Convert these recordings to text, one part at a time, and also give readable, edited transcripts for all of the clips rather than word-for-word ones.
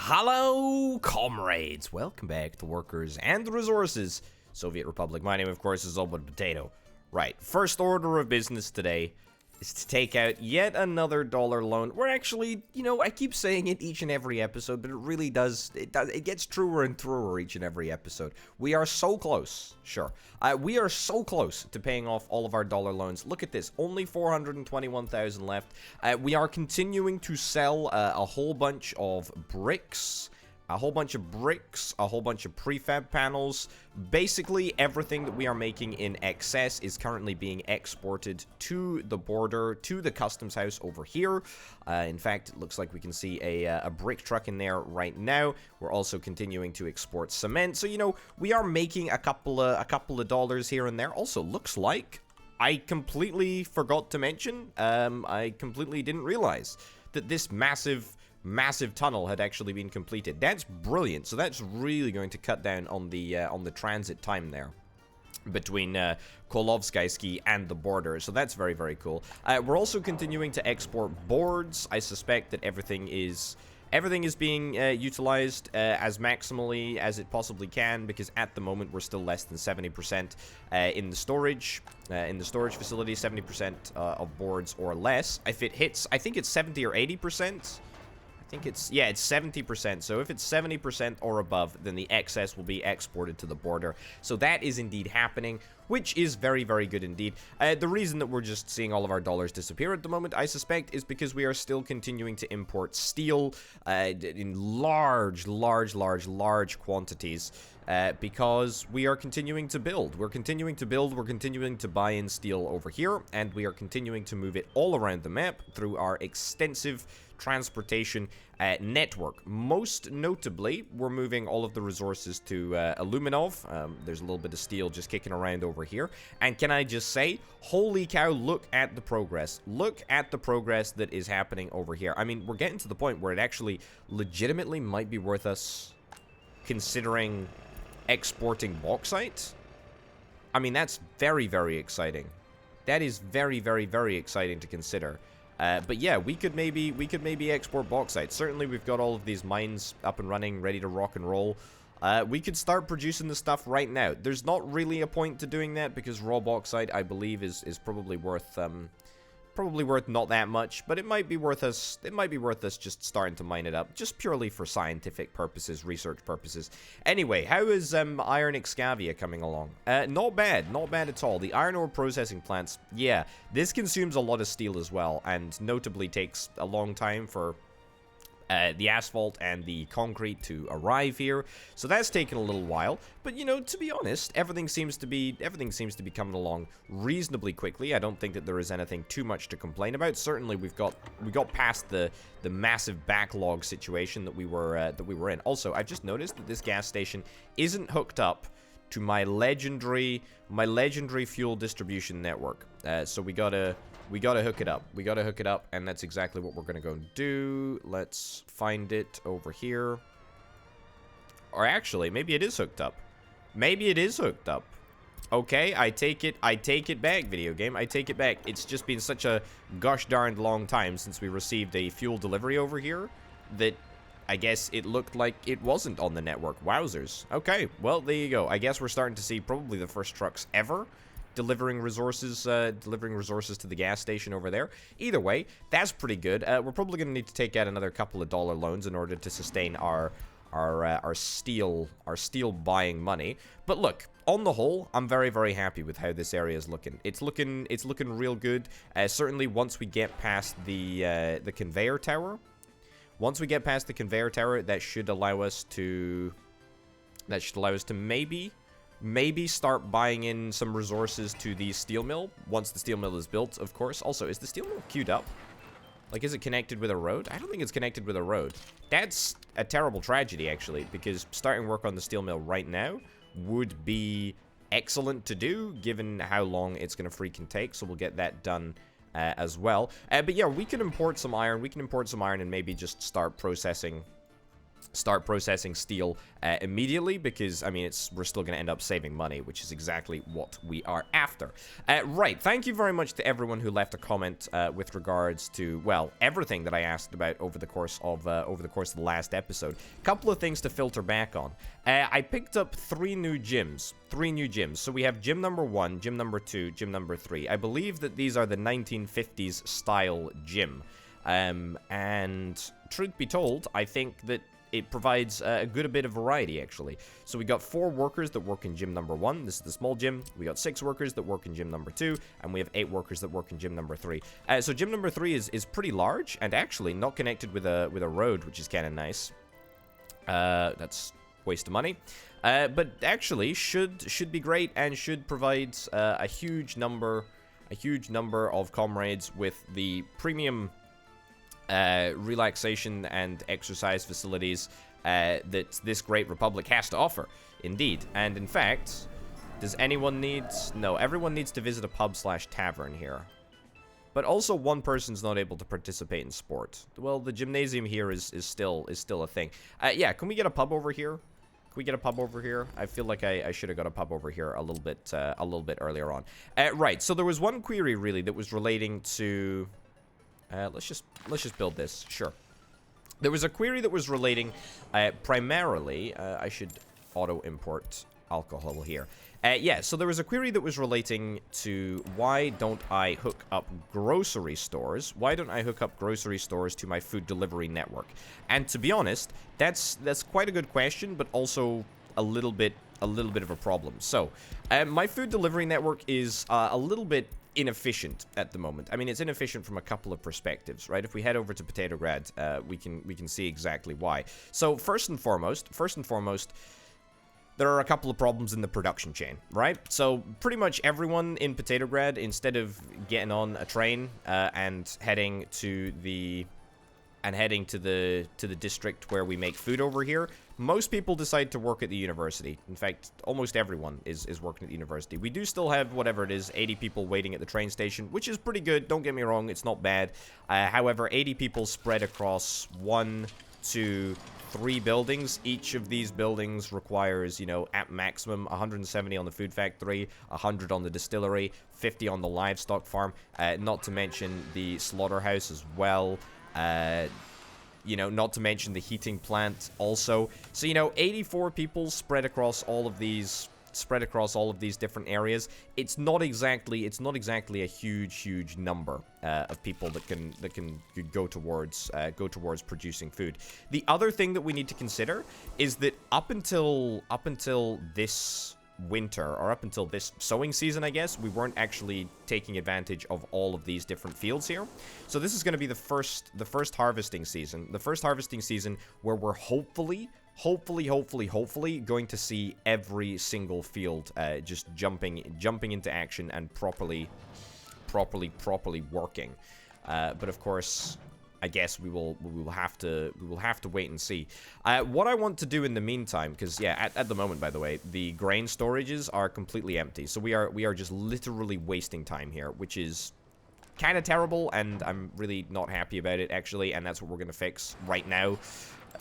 Hello, comrades. Welcome back to Workers and Resources, Soviet Republic. My name, of course, is Obud Potato. Right, first order of business today is to take out yet another dollar loan. We're actually, I keep saying it each and every episode, but it really does, it gets truer and truer each and every episode. We are so close, sure. We are so close to paying off all of our dollar loans. Look at this, only 421,000 left. We are continuing to sell a whole bunch of bricks. A whole bunch of prefab panels. Basically, everything that we are making in excess is currently being exported to the border, to the customs house over here. In fact, it looks like we can see a brick truck in there right now. We're also continuing to export cement. So, we are making a couple of dollars here and there. Also, looks like I completely forgot to mention, I completely didn't realize that this massive tunnel had actually been completed. That's brilliant. So that's really going to cut down on the transit time there between Kolovskaysky and the border. So that's very, very cool. We're also continuing to export boards. I suspect that everything is being utilized as maximally as it possibly can, because at the moment we're still less than 70% in the storage facility. 70% of boards or less. If it hits, I think it's 70 or 80%. It's 70%. So if it's 70% or above, then the excess will be exported to the border. So that is indeed happening, which is very, very good indeed. The reason that we're just seeing all of our dollars disappear at the moment, I suspect, is because we are still continuing to import steel in large quantities. Because we are continuing to build. We're continuing to buy in steel over here, and we are continuing to move it all around the map through our extensive transportation network. Most notably, we're moving all of the resources to Aluminov. There's a little bit of steel just kicking around over here. And can I just say, holy cow, look at the progress. Look at the progress that is happening over here. I mean, we're getting to the point where it actually legitimately might be worth us considering exporting bauxite. I mean, that's very, very exciting. That is very, very, very exciting to consider. But yeah, we could maybe export bauxite. Certainly, we've got all of these mines up and running, ready to rock and roll. We could start producing the stuff right now. There's not really a point to doing that, because raw bauxite, I believe, is probably worth not that much, but it might be worth us just starting to mine it up, just purely for scientific purposes, research purposes. Anyway, how is Iron Excavia coming along? Not bad at all. The iron ore processing plants, yeah, this consumes a lot of steel as well, and notably takes a long time for the asphalt and the concrete to arrive here, so that's taken a little while. But to be honest, everything seems to be coming along reasonably quickly. I don't think that there is anything too much to complain about. Certainly, we got past the massive backlog situation that we were in. Also, I've just noticed that this gas station isn't hooked up to my legendary fuel distribution network. So we gotta hook it up. We gotta hook it up, and that's exactly what we're gonna go do. Let's find it over here. Or actually, maybe it is hooked up. Okay, I take it back, video game. I take it back. It's just been such a gosh darned long time since we received a fuel delivery over here that I guess it looked like it wasn't on the network. Wowzers. Okay, well, there you go. I guess we're starting to see probably the first trucks ever delivering resources to the gas station over there. Either way, that's pretty good. We're probably going to need to take out another couple of dollar loans in order to sustain our steel buying money. But look, on the whole, I'm very, very happy with how this area is looking. It's looking real good. Certainly, once we get past the conveyor tower. That should allow us to maybe start buying in some resources to the steel mill, once the steel mill is built, of course. Also, is the steel mill queued up? Like, is it connected with a road? I don't think it's connected with a road. That's a terrible tragedy, actually, because starting work on the steel mill right now would be excellent to do, given how long it's going to freaking take, so we'll get that done as well. But yeah, we can import some iron. And maybe just start processing start processing steel immediately, because I mean we're still going to end up saving money, which is exactly what we are after. Right, thank you very much to everyone who left a comment with regards to, well, everything that I asked about over the course of the last episode. Couple of things to filter back on. I picked up 3 new gyms. So we have gym number 1, gym number 2, gym number 3. I believe that these are the 1950s style gym. And truth be told, I think that it provides a good bit of variety, actually. So we got 4 workers that work in gym number 1. This is the small gym. We got 6 workers that work in gym number 2. And we have 8 workers that work in gym number 3. So gym number 3 is pretty large, and actually not connected with a road, which is kind of nice. That's waste of money. But actually should be great, and should provide a huge number of comrades with the premium relaxation and exercise facilities that this great republic has to offer. Indeed. And in fact, does anyone need... No, everyone needs to visit a pub/tavern here. But also one person's not able to participate in sport. Well, the gymnasium here is still a thing. Yeah, can we get a pub over here? Can we get a pub over here? I feel like I should have got a pub over here a little bit earlier on. Right, so there was one query really that was relating to... let's just build this. Sure. There was a query that was relating primarily... I should auto-import alcohol here. Yeah, so there was a query that was relating to why don't I hook up grocery stores? Why don't I hook up grocery stores to my food delivery network? And to be honest, that's quite a good question, but also a little bit of a problem. So, my food delivery network is a little bit inefficient at the moment. I mean, it's inefficient from a couple of perspectives, right? If we head over to Potatograd, we can see exactly why. So, first and foremost, there are a couple of problems in the production chain, right? So pretty much everyone in Potatograd, instead of getting on a train and heading to the district where we make food over here, most people decide to work at the university. In fact, almost everyone is working at the university. We do still have, whatever it is, 80 people waiting at the train station, which is pretty good. Don't get me wrong, it's not bad. However, 80 people spread across 1, 2, 3 buildings. Each of these buildings requires, you know, at maximum 170 on the food factory, 100 on the distillery, 50 on the livestock farm, not to mention the slaughterhouse as well, you know, not to mention the heating plant also. So, you know, 84 people spread across all of these different areas. It's not exactly a huge number of people that can go towards producing food. The other thing that we need to consider is that up until this winter, or up until this sowing season, I guess, we weren't actually taking advantage of all of these different fields here. So this is going to be the first harvesting season where we're hopefully going to see every single field just jumping into action and properly working. But of course, I guess we will have to wait and see. What I want to do in the meantime, because yeah, at the moment, by the way, the grain storages are completely empty, so we are just literally wasting time here, which is kind of terrible, and I'm really not happy about it, actually, and that's what we're going to fix right now,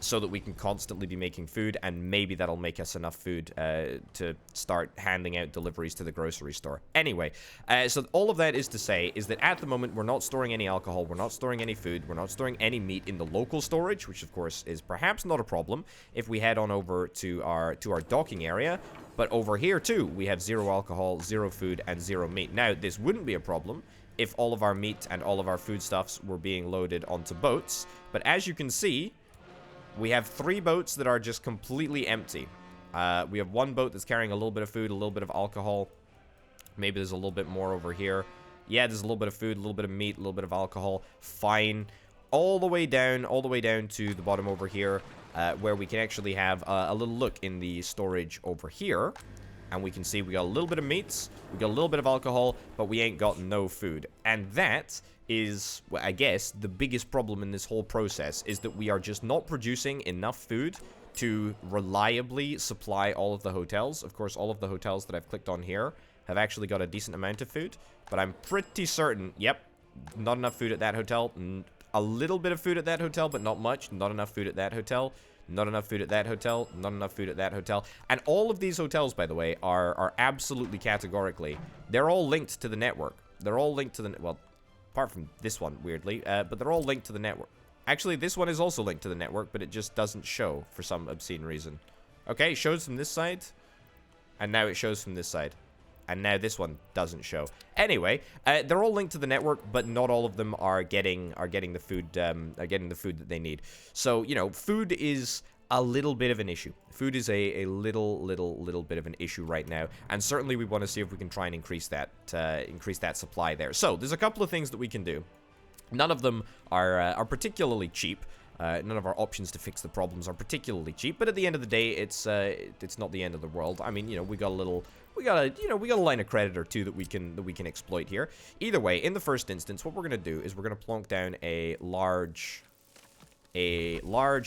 so that we can constantly be making food, and maybe that'll make us enough food to start handing out deliveries to the grocery store. Anyway, so all of that is to say is that at the moment, we're not storing any alcohol, we're not storing any food, we're not storing any meat in the local storage, which of course is perhaps not a problem if we head on over to our docking area. But over here too, we have 0 alcohol, 0 food, and 0 meat. Now, this wouldn't be a problem if all of our meat and all of our foodstuffs were being loaded onto boats, but as you can see, we have 3 boats that are just completely empty. We have 1 boat that's carrying a little bit of food, a little bit of alcohol. Maybe there's a little bit more over here. Yeah, there's a little bit of food, a little bit of meat, a little bit of alcohol. Fine. All the way down to the bottom over here, where we can actually have a little look in the storage over here. And we can see we got a little bit of meats, we got a little bit of alcohol, but we ain't got no food. And that is, well, I guess, the biggest problem in this whole process, is that we are just not producing enough food to reliably supply all of the hotels. Of course, all of the hotels that I've clicked on here have actually got a decent amount of food, but I'm pretty certain, yep, not enough food at that hotel. a little bit of food at that hotel, but not much. Not enough food at that hotel. Not enough food at that hotel. Not enough food at that hotel. And all of these hotels, by the way, are absolutely categorically, they're all linked to the network. They're all linked to the, well, apart from this one, weirdly, but they're all linked to the network. Actually, this one is also linked to the network, but it just doesn't show for some obscene reason. Okay, it shows from this side, and now it shows from this side. And now this one doesn't show. Anyway, they're all linked to the network, but not all of them are getting the food that they need. So, you know, food is a little bit of an issue. Food is a little bit of an issue right now, and certainly we want to see if we can try and increase that supply there. So, there's a couple of things that we can do. None of them are particularly cheap. None of our options to fix the problems are particularly cheap, but at the end of the day, it's not the end of the world. I mean, you know, we got a line of credit or two that we can exploit here. Either way, in the first instance, what we're gonna do is we're gonna plonk down a large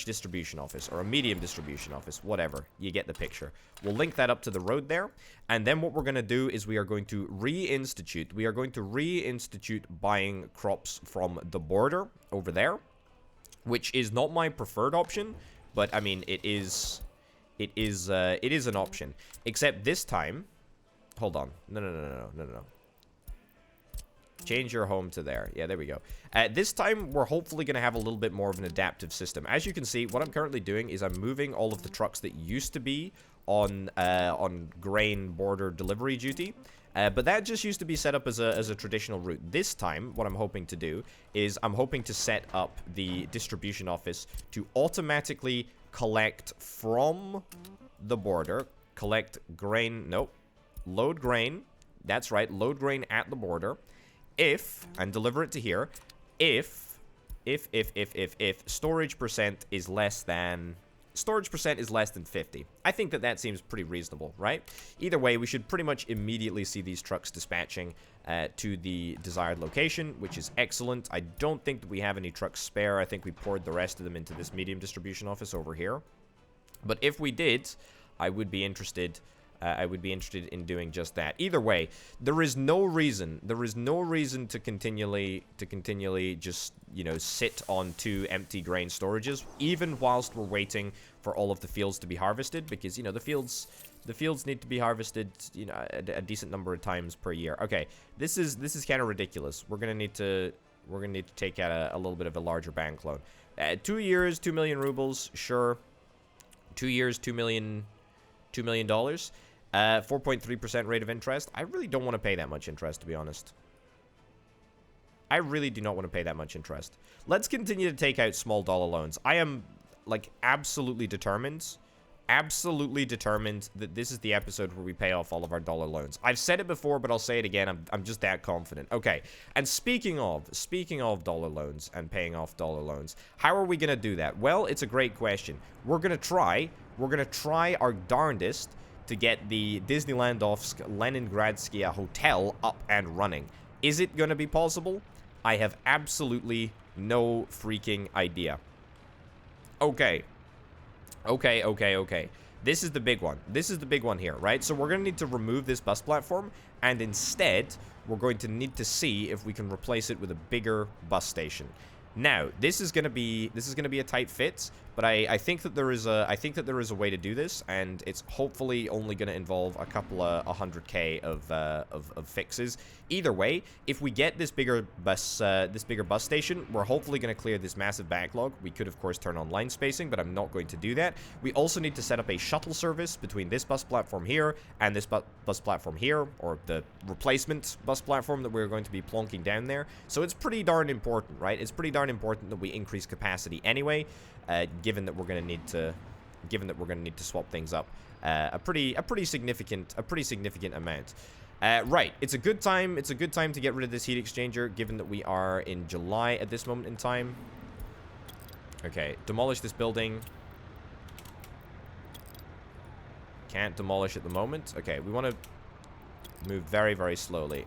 distribution office or a medium distribution office, whatever. You get the picture. We'll link that up to the road there, and then what we're going to do is we are going to reinstitute buying crops from the border over there, which is not my preferred option, but I mean it is an option. Except this time, hold on, no. Change your home to there. Yeah, there we go. This time, we're hopefully going to have a little bit more of an adaptive system. As you can see, what I'm currently doing is I'm moving all of the trucks that used to be on grain border delivery duty. But that just used to be set up as a traditional route. This time, what I'm hoping to do is I'm hoping to set up the distribution office to automatically collect from the border, collect grain, load grain. That's right, load grain at the border. And deliver it to here, if storage percent is less than 50. I think that seems pretty reasonable, right? Either way, we should pretty much immediately see these trucks dispatching to the desired location, which is excellent. I don't think that we have any trucks spare. I think we poured the rest of them into this medium distribution office over here. But if we did, I would be interested in doing just that. Either way, there is no reason to continually just, you know, sit on 2 empty grain storages, even whilst we're waiting for all of the fields to be harvested, because, you know, the fields need to be harvested, you know, a decent number of times per year. Okay, this is kind of ridiculous. We're gonna need to take out a little bit of a larger bank loan. 2 years, 2 million rubles, sure. 2 years, $2 million. 4.3% rate of interest. I really don't want to pay that much interest, to be honest. I really do not want to pay that much interest. Let's continue to take out small dollar loans. I am, like, absolutely determined that this is the episode where we pay off all of our dollar loans. I've said it before, but I'll say it again. I'm just that confident. Okay, and speaking of dollar loans and paying off dollar loans, how are we going to do that? Well, it's a great question. We're going to try our darndest to get the Disneylandovsk Leningradskia Hotel up and running. Is it going to be possible? I have absolutely no freaking idea. Okay. This is the big one. This is the big one here, right? So we're going to need to remove this bus platform, and instead, we're going to need to see if we can replace it with a bigger bus station. Now, this is going to be a tight fit, but I think that there is a way to do this, and it's hopefully only going to involve a couple of 100K of fixes. Either way, if we get this bigger bus station, we're hopefully going to clear this massive backlog. We could, of course, turn on line spacing, but I'm not going to do that. We also need to set up a shuttle service between this bus platform here and this bus platform here, or the replacement bus platform that we're going to be plonking down there. So it's pretty darn important, right? It's pretty darn important that we increase capacity anyway, given that we're going to need to swap things up a pretty significant amount. Right, it's a good time to get rid of this heat exchanger, given that we are in July at this moment in time. Okay, demolish this building. Can't demolish at the moment. Okay, we want to move very, very slowly.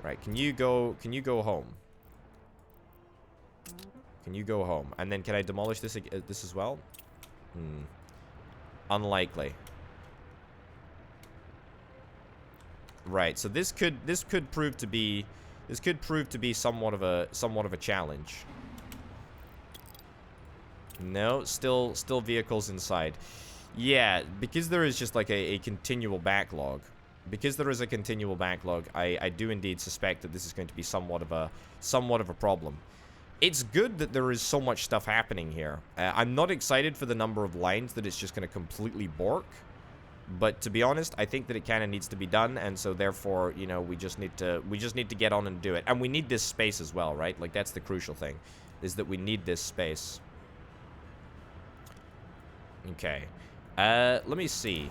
Right, can you go home? Can you go home? And then can I demolish this as well? Unlikely. Right, so this could prove to be somewhat of a challenge. No, still vehicles inside. Yeah, because there is just like a continual backlog. Because there is a continual backlog, I do indeed suspect that this is going to be somewhat of a problem. It's good that there is so much stuff happening here. I'm not excited for the number of lines that it's just going to completely bork. But to be honest, I think that it kind of needs to be done, and so therefore, you know, we just need to get on and do it. And we need this space as well, right? Like, that's the crucial thing, is that we need this space. Okay. Let me see.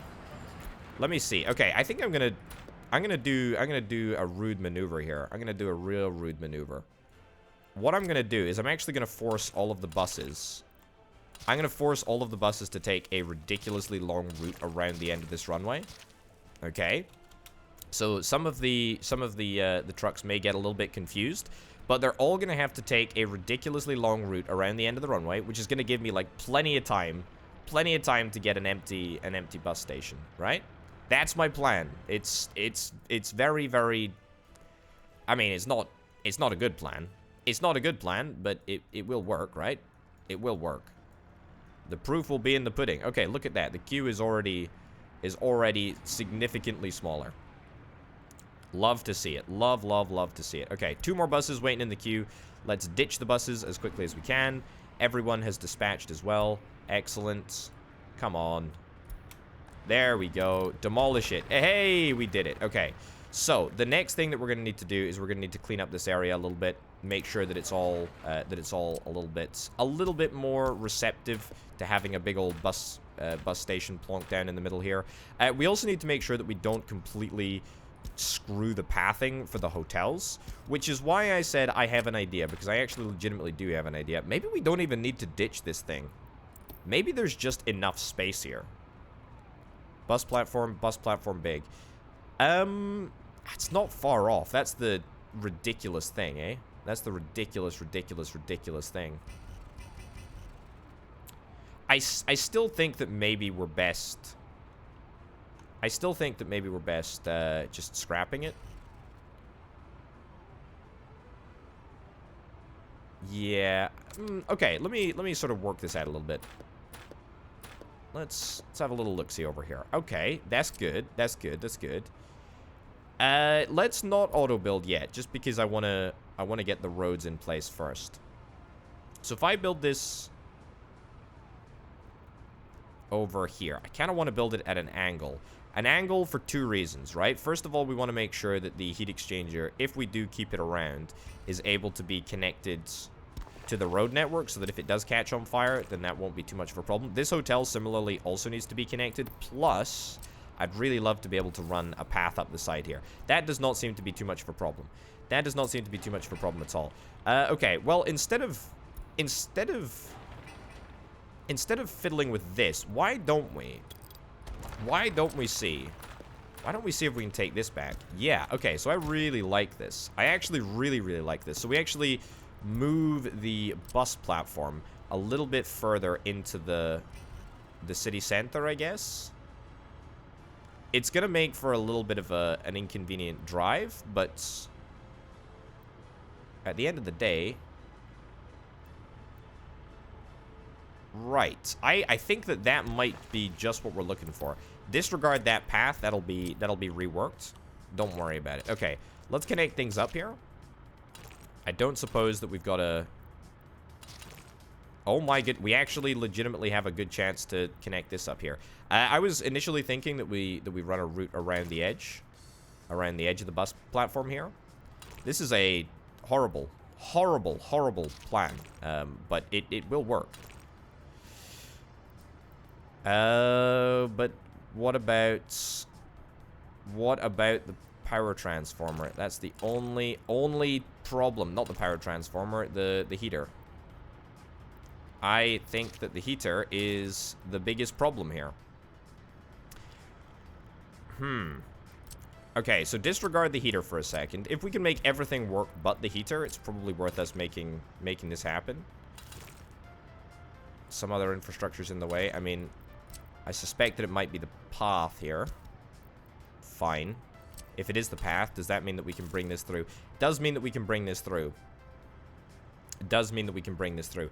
Okay, I think I'm gonna do a rude maneuver here. I'm gonna do a real rude maneuver. What I'm gonna do is I'm actually gonna force all of the buses. I'm gonna force all of the buses to take a ridiculously long route around the end of this runway. Okay. So some of the trucks may get a little bit confused, but they're all gonna have to take a ridiculously long route around the end of the runway, which is gonna give me like plenty of time to get an empty bus station, right? That's my plan. It's very, very, I mean, it's not a good plan. It's not a good plan, but it will work, right? It will work. The proof will be in the pudding. Okay, look at that. The queue is already significantly smaller. Love to see it. Love to see it. Okay, 2 more buses waiting in the queue. Let's ditch the buses as quickly as we can. Everyone has dispatched as well. Excellent. Come on. There we go. Demolish it. Hey, we did it. Okay. So, the next thing that we're going to need to do is we're going to need to clean up this area a little bit. Make sure that it's all a little bit more receptive to having a big old bus station plonked down in the middle here. We also need to make sure that we don't completely screw the pathing for the hotels, which is why I said I have an idea, because I actually legitimately do have an idea. Maybe we don't even need to ditch this thing. Maybe there's just enough space here. Bus platform big. It's not far off. That's the ridiculous thing, eh? That's the ridiculous thing. I still think that maybe we're best... just scrapping it. Yeah. Okay, let me sort of work this out a little bit. Let's have a little look-see over here. Okay, that's good. That's good. Let's not auto-build yet, just because I wanna get the roads in place first. So if I build this over here, I kind of want to build it at an angle. An angle for 2 reasons, right? First of all, we want to make sure that the heat exchanger, if we do keep it around, is able to be connected to the road network, so that if it does catch on fire, then that won't be too much of a problem. This hotel similarly also needs to be connected, plus I'd really love to be able to run a path up the side here. That does not seem to be too much of a problem. That does not seem to be too much of a problem at all. Okay, well, instead of fiddling with this, why don't we see if we can take this back? Yeah, okay, so I really like this. I actually really like this. So we actually move the bus platform a little bit further into the city center, I guess. It's gonna make for a little bit of an inconvenient drive, but at the end of the day, right, I think that might be just what we're looking for. Disregard that path. That'll be reworked. Don't worry about it. Okay, let's connect things up here. I don't suppose that we've got a... Oh my god, we actually legitimately have a good chance to connect this up here. I was initially thinking that we run a route around the edge of the bus platform here. This is a horrible plan, but it will work. But what about the power transformer? That's the only problem. Not the power transformer, the heater. I think that the heater is the biggest problem here. Okay, so disregard the heater for a second. If we can make everything work but the heater, it's probably worth us making this happen. Some other infrastructure's in the way. I mean, I suspect that it might be the path here. Fine. If it is the path, does that mean that we can bring this through? It does mean that we can bring this through. It does mean that we can bring this through.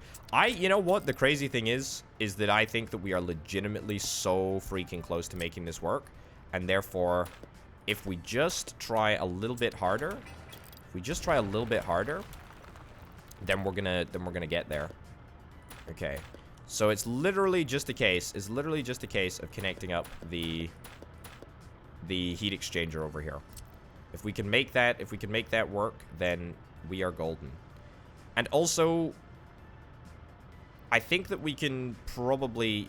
You know what? The crazy thing is that I think that we are legitimately so freaking close to making this work. And therefore, if we just try a little bit harder, then we're gonna get there. Okay. So it's literally just a case of connecting up the heat exchanger over here. If we can make that work, then we are golden. And also, I think that we can probably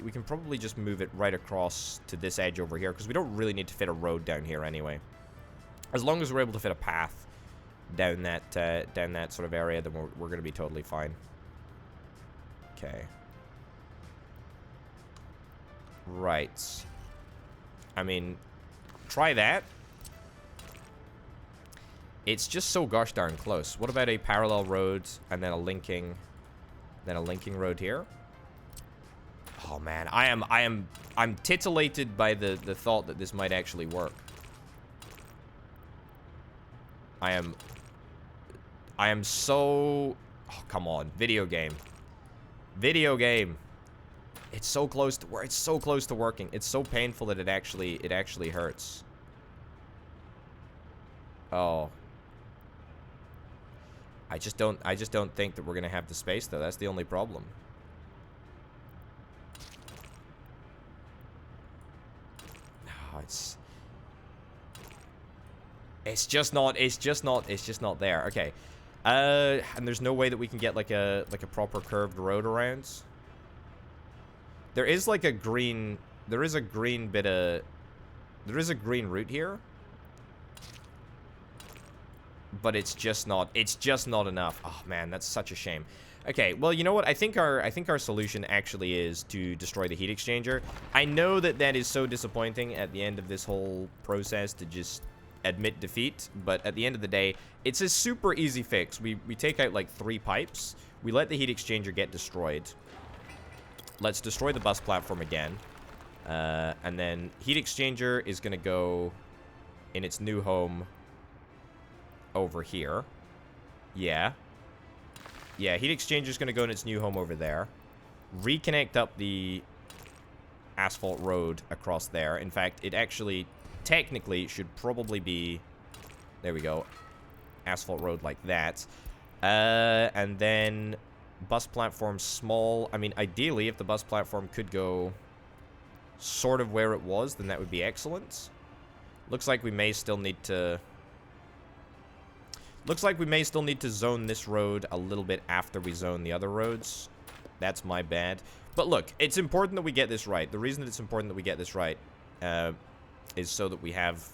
just move it right across to this edge over here, because we don't really need to fit a road down here anyway. As long as we're able to fit a path down that sort of area, then we're going to be totally fine. Okay. Right. I mean, try that. It's just so gosh darn close. What about a parallel road and then a linking road here? Oh man, I'm titillated by the thought that this might actually work. I am so... Oh, come on. Video game. It's so close to it's so close to working. It's so painful that it actually hurts. Oh. I just don't think that we're gonna have the space though. That's the only problem. No, it's just not there. Okay. And there's no way that we can get like a proper curved road around. There is like a green route here. But it's just not enough. Oh man, that's such a shame. Okay, well, you know what? I think our solution actually is to destroy the heat exchanger. I know that is so disappointing at the end of this whole process to just admit defeat, but at the end of the day, it's a super easy fix. We take out like 3 pipes. We let the heat exchanger get destroyed. Let's destroy the bus platform again. And then heat exchanger is going to go in its new home over here. Yeah, heat exchanger is going to go in its new home over there. Reconnect up the asphalt road across there. In fact, it actually technically should probably be... There we go. Asphalt road like that. And then bus platform small. I mean, ideally, if the bus platform could go sort of where it was, then that would be excellent. Looks like we may still need to... zone this road a little bit after we zone the other roads. That's my bad. But look, it's important that we get this right. The reason that it's important that we get this right is so that we have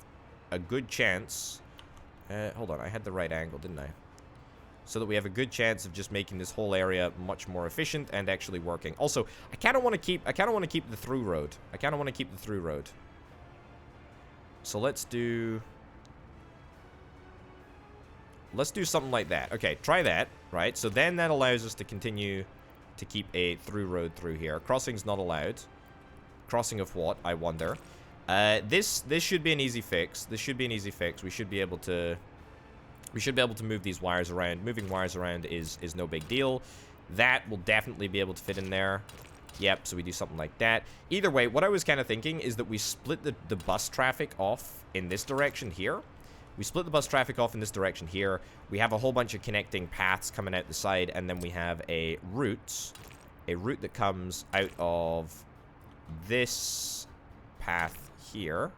a good chance... hold on, I had the right angle, didn't I? So that we have a good chance of just making this whole area much more efficient and actually working. Also, I kind of want to keep the through road. So let's do something like that. Okay, try that, right? So then that allows us to continue to keep a through road through here. Crossing's not allowed. Crossing of what, I wonder. This should be an easy fix. We should be able to move these wires around. Moving wires around is no big deal. That will definitely be able to fit in there. Yep, so we do something like that. Either way, what I was kind of thinking is that we split the bus traffic off in this direction here. We split the bus traffic off in this direction here. We have a whole bunch of connecting paths coming out the side, and then we have a route that comes out of this path here.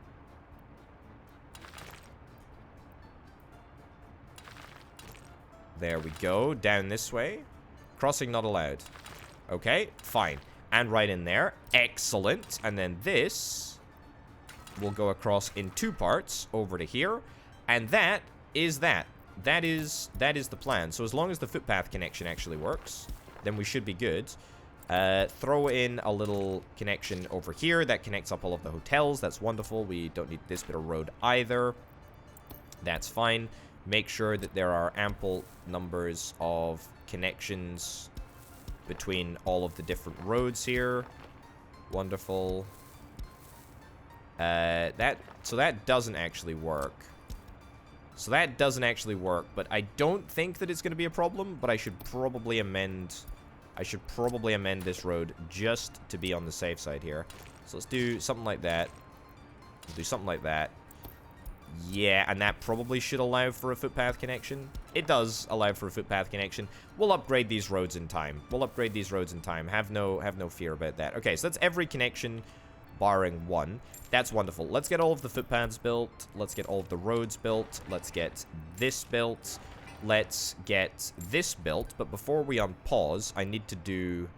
There we go, down this way. Crossing not allowed. Okay, fine. And right in there. Excellent. And then this will go across in 2 parts over to here. And that is that. That is the plan. So as long as the footpath connection actually works, then we should be good. Throw in a little connection over here that connects up all of the hotels. That's wonderful. We don't need this bit of road either. That's fine. Make sure that there are ample numbers of connections between all of the different roads here. Wonderful. So that doesn't actually work. So that doesn't actually work, but I don't think that it's going to be a problem, but I should probably amend... this road just to be on the safe side here. So let's do something like that. We'll do something like that. Yeah, and that probably should allow for a footpath connection. It does allow for a footpath connection. We'll upgrade these roads in time. Have no fear about that. Okay, so that's every connection barring one. That's wonderful. Let's get all of the footpaths built. Let's get all of the roads built. Let's get this built. Let's get this built. But before we unpause, I need to do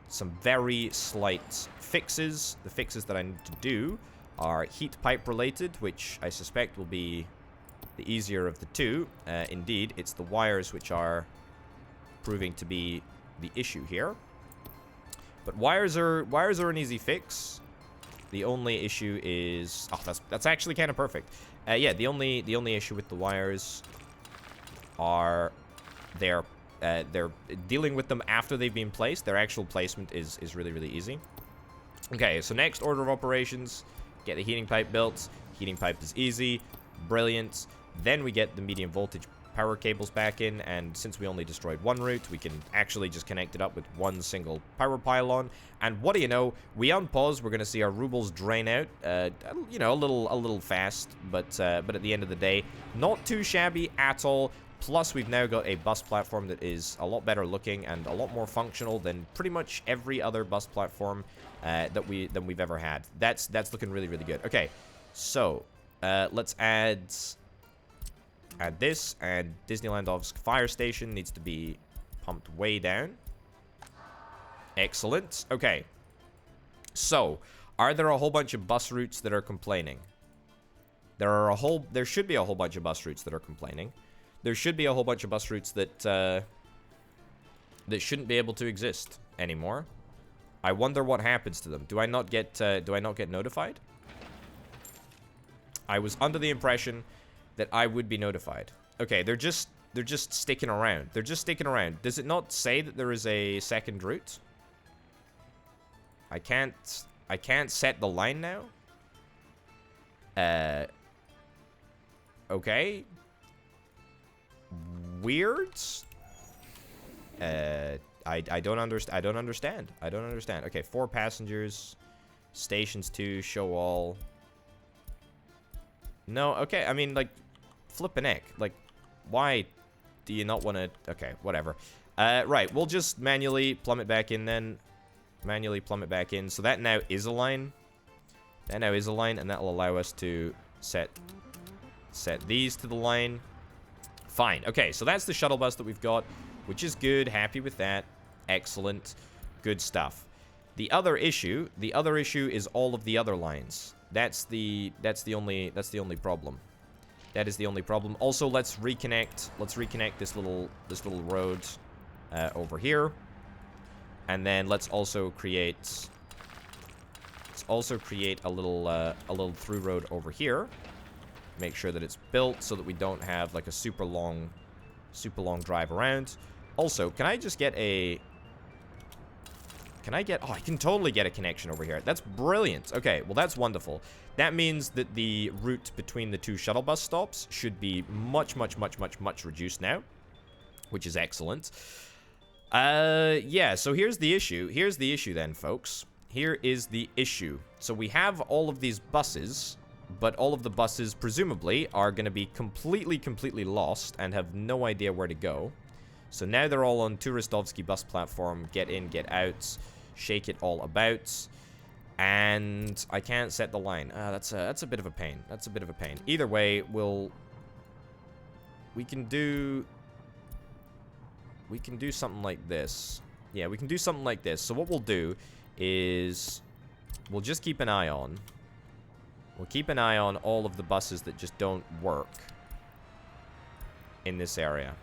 some very slight fixes. The fixes that I need to do are heat pipe related, which I suspect will be the easier of the two. Indeed, it's the wires which are proving to be the issue here. But wires are an easy fix. The only issue is... Oh, that's actually kind of perfect. Yeah, the only issue with the wires are they're dealing with them after they've been placed. Their actual placement is really, really easy. Okay, so next order of operations, get the heating pipe built. Heating pipe is easy. Brilliant. Then we get the medium voltage power cables back in, and since we only destroyed one route, we can actually just connect it up with one single power pylon. And what do you know, we unpause, we're going to see our rubles drain out, you know, a little fast, but at the end of the day, not too shabby at all. Plus, we've now got a bus platform that is a lot better looking and a lot more functional than pretty much every other bus platform than we've ever had. That's looking really, really good. Okay, so let's add this, and Disneylandovsk fire station needs to be pumped way down. Excellent. Okay. So, are there a whole bunch of bus routes that are complaining? There should be a whole bunch of bus routes that are complaining. There should be a whole bunch of bus routes that that shouldn't be able to exist anymore. I wonder what happens to them. Do I not get notified? I was under the impression that I would be notified. Okay, they're just sticking around. They're just sticking around. Does it not say that there is a second route? I can't set the line now. Okay. Weird. I don't understand. Okay, 4 passengers. Stations 2, show all. No, okay, I mean, like, flippin' heck. Like, why do you not want to... Okay, whatever. Right, we'll just manually plumb it back in then. Manually plumb it back in. So that now is a line. And that will allow us to set these to the line. Fine. Okay, so that's the shuttle bus that we've got, which is good. Happy with that. Excellent. Good stuff. The other issue is all of the other lines. That's the only problem. That is the only problem. Also, let's reconnect this little road over here. And then let's also create a little through road over here. Make sure that it's built so that we don't have like a super long drive around. Also, can I just get a... Oh, I can totally get a connection over here. That's brilliant. Okay, well, that's wonderful. That means that the route between the 2 shuttle bus stops should be much reduced now, which is excellent. Yeah, so here's the issue. Here's the issue then, folks. Here is the issue. So we have all of these buses, but all of the buses, presumably, are going to be completely lost and have no idea where to go. So now they're all on Turistovsky bus platform. Get in, get out. Shake it all about. And I can't set the line. That's a bit of a pain. That's a bit of a pain. Either way, we can do something like this. Yeah, we can do something like this. So what we'll do is we'll just keep an eye on. We'll keep an eye on all of the buses that just don't work in this area.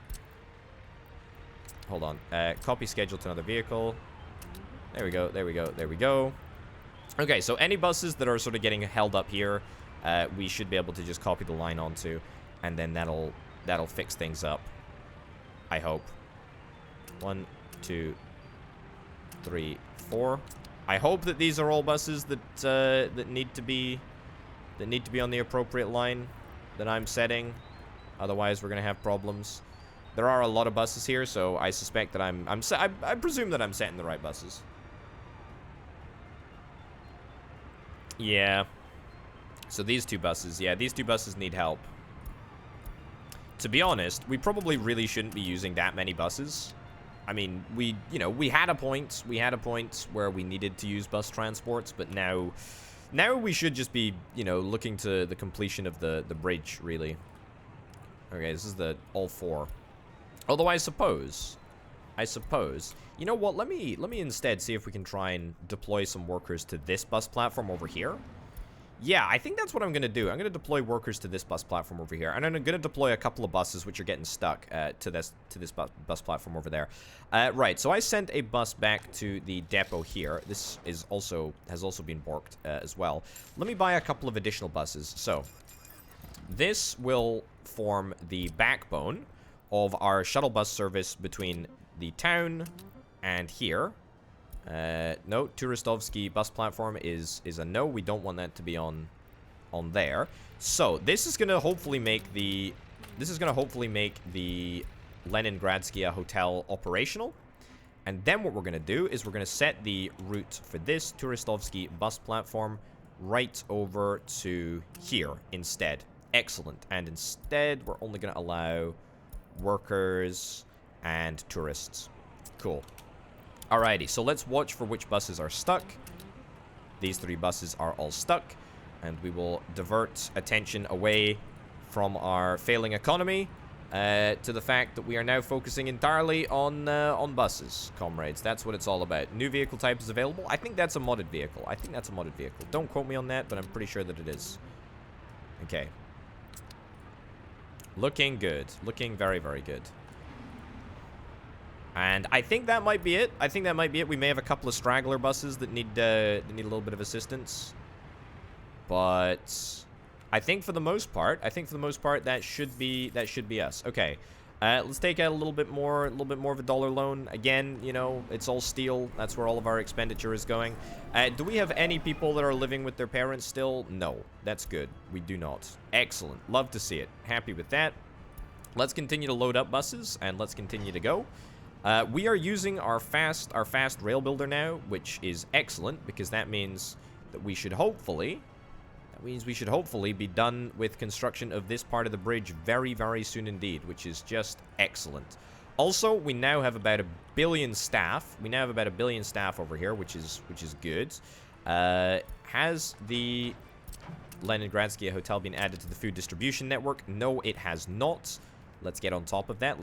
Hold on. Copy schedule to another vehicle. There we go, there we go, there we go. Okay, so any buses that are sort of getting held up here, we should be able to just copy the line onto, and then that'll fix things up. I hope. 1, 2, 3, 4. I hope that these are all buses that that need to be on the appropriate line that I'm setting. Otherwise, we're going to have problems. There are a lot of buses here, so I suspect that I presume that I'm setting the right buses. Yeah. So these two buses, yeah, these two buses need help. To be honest, we probably really shouldn't be using that many buses. I mean, we had a point where we needed to use bus transports, but now we should just be, looking to the completion of the bridge, really. Okay, this is the all four. Although I suppose, you know what? Let me instead see if we can try and deploy some workers to this bus platform over here. Yeah, I think that's what I'm going to do. I'm going to deploy workers to this bus platform over here. And I'm going to deploy a couple of buses which are getting stuck to this bus platform over there. Right, so I sent a bus back to the depot here. This has also been borked as well. Let me buy a couple of additional buses. So, this will form the backbone of our shuttle bus service between the town and here. No, Turistovsky bus platform is a no. We don't want that to be on there. So this is gonna hopefully make the Leningradsky hotel operational. And then what we're gonna do is we're gonna set the route for this Turistovsky bus platform right over to here instead. Excellent. And instead we're only gonna allow workers and tourists. Cool. Alrighty, so let's watch for which buses are stuck. These three buses are all stuck, and we will divert attention away from our failing economy to the fact that we are now focusing entirely on buses, comrades. That's what it's all about. New vehicle type is available. I think that's a modded vehicle. Don't quote me on that, but I'm pretty sure that it is. Okay. Looking good. Looking very, very good. And I think that might be it. We may have a couple of straggler buses that need a little bit of assistance. But I think for the most part, that should be us. Okay. Let's take out a little bit more of a dollar loan. Again, it's all steel. That's where all of our expenditure is going. Do we have any people that are living with their parents still? No. That's good. We do not. Excellent. Love to see it. Happy with that. Let's continue to load up buses, and let's continue to go. We are using our fast rail builder now, which is excellent, because that means that we should hopefully be done with construction of this part of the bridge very, very soon indeed, which is just excellent. Also, we now have about 1 billion staff. Over here, which is good. Has the Leningradsky hotel been added to the food distribution network? No, it has not. Let's get on top of that.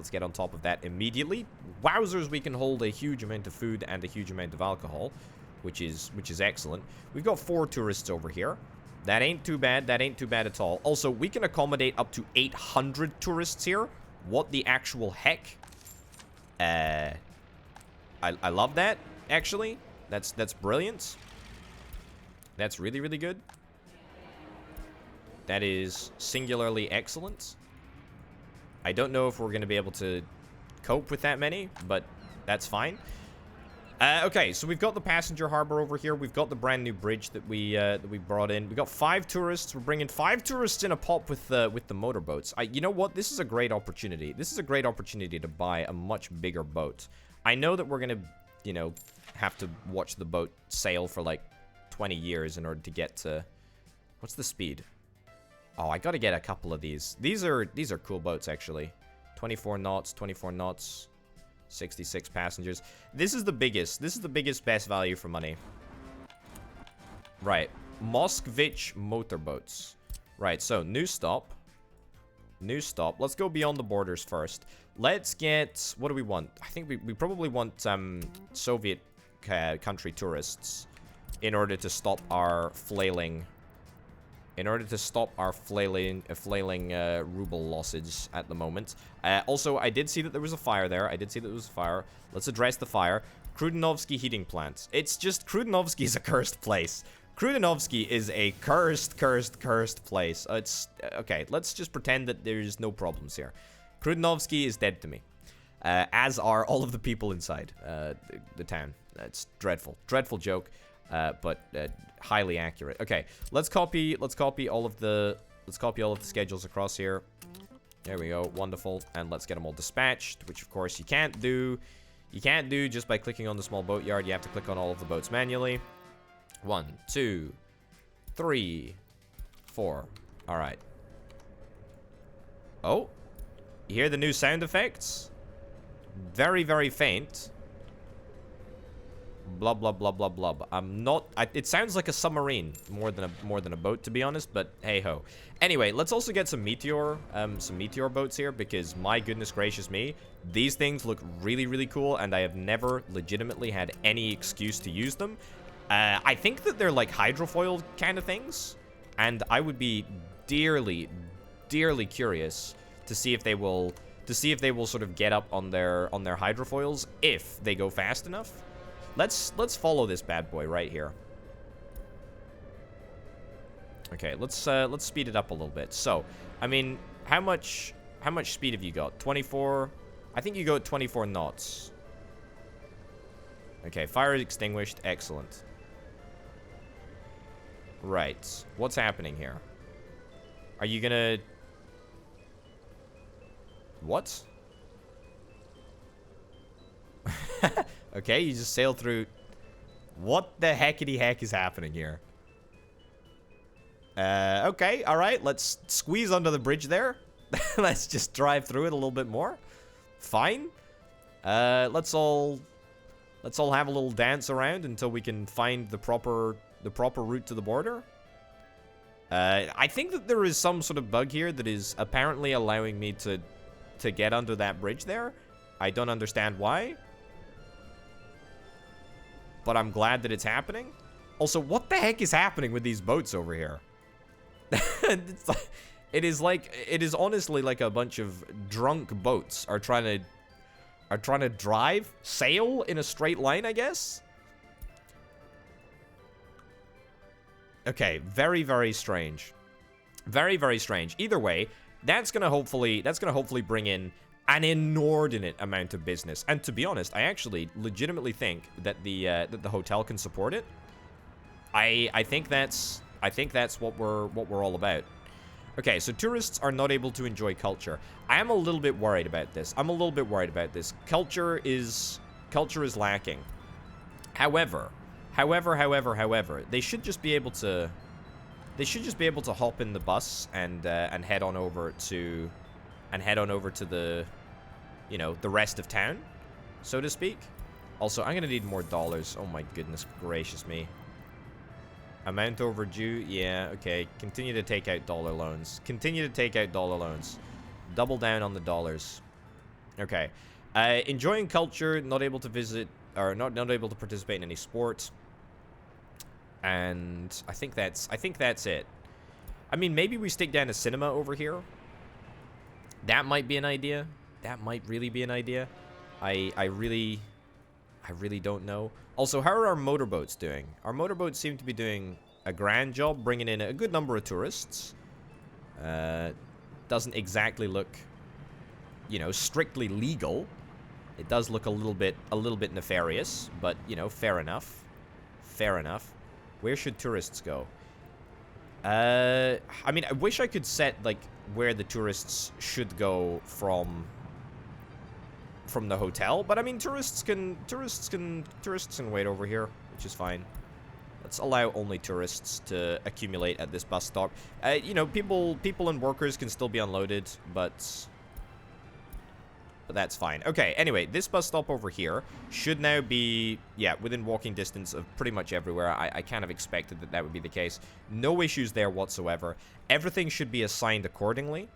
Immediately. Wowzers, we can hold a huge amount of food and a huge amount of alcohol, which is excellent. We've got 4 tourists over here. That ain't too bad. At all. Also, we can accommodate up to 800 tourists here. What the actual heck? I love that, actually. That's brilliant. That's really, really good. That is singularly excellent. I don't know if we're going to be able to cope with that many, but that's fine. Okay, so we've got the passenger harbor over here. We've got the brand new bridge that we brought in. We got 5 tourists. We're bringing 5 tourists in a pop with the motorboats. You know what? This is a great opportunity. To buy a much bigger boat. I know that we're going to, have to watch the boat sail for like 20 years in order to get to... What's the speed? Oh, I gotta get a couple of these. These are cool boats, actually. 24 knots, 66 passengers. This is the biggest best value for money. Right. Moskvich motorboats. Right, so new stop. Let's go beyond the borders first. Let's get... What do we want? I think we probably want Soviet country tourists in order to stop our flailing... ruble losses at the moment. Also, I did see that there was a fire there. Let's address the fire. Krudenovsky heating plant. It's just, Krudenovsky is a cursed place. Krudenovsky is a cursed place. It's, okay, let's just pretend that there's no problems here. Krudenovsky is dead to me. As are all of the people inside the town. It's dreadful. Dreadful joke. But highly accurate. Okay, let's copy all of the schedules across here. There we go. Wonderful. And let's get them all dispatched, which, of course, you can't do. You can't do just by clicking on the small boat yard. You have to click on all of the boats manually. 1, 2, 3, 4. All right. Oh. You hear the new sound effects? Very, very faint. Blah, blah, blah, blah, blah. I'm not... it sounds like a submarine more than a boat, to be honest, but hey-ho. Anyway, let's also get some meteor boats here, because my goodness gracious me, these things look really, really cool, and I have never legitimately had any excuse to use them. I think that they're like hydrofoil kind of things, and I would be dearly, dearly curious to see if they will sort of get up on their hydrofoils if they go fast enough. Let's follow this bad boy right here. Okay, let's speed it up a little bit. So, I mean, how much speed have you got? 24. I think you go at 24 knots. Okay, fire is extinguished. Excellent. Right. What's happening here? Are you gonna... What? Okay, you just sail through... What the heckity heck is happening here? Okay, alright, let's squeeze under the bridge there. Let's just drive through it a little bit more. Fine. Let's all have a little dance around until we can find the proper route to the border. I think that there is some sort of bug here that is apparently allowing me to get under that bridge there. I don't understand why. But I'm glad that it's happening. Also, what the heck is happening with these boats over here? It is honestly like a bunch of drunk boats are trying to sail in a straight line, I guess. Okay, very, very strange. Very, very strange. Either way, that's gonna hopefully bring in an inordinate amount of business. And to be honest, I actually legitimately think that the hotel can support it. I think that's what we're all about. Okay, so tourists are not able to enjoy culture. I am a little bit worried about this. Culture is lacking. However, they should just be able to hop in the bus and head on over to the, you know, the rest of town, so to speak. Also, I'm gonna need more dollars. Oh my goodness gracious me. Amount overdue. Yeah, okay. Continue to take out dollar loans. Double down on the dollars. Okay. Enjoying culture, not able to visit, or not able to participate in any sport. And I think that's it. I mean, maybe we stick down a cinema over here. That might be an idea. That might really be an idea. I really don't know. Also, how are our motorboats doing? Our motorboats seem to be doing a grand job, bringing in a good number of tourists. Doesn't exactly look, you know, strictly legal. It does look a little bit nefarious, but, you know, fair enough. Fair enough. Where should tourists go? I mean, I wish I could set, like, where the tourists should go from the hotel, but I mean, tourists can wait over here, which is fine. Let's allow only tourists to accumulate at this bus stop. You know, people and workers can still be unloaded, but that's fine. Okay, anyway, this bus stop over here should now be, yeah, within walking distance of pretty much everywhere. I kind of expected that would be the case. No issues there whatsoever. Everything should be assigned accordingly.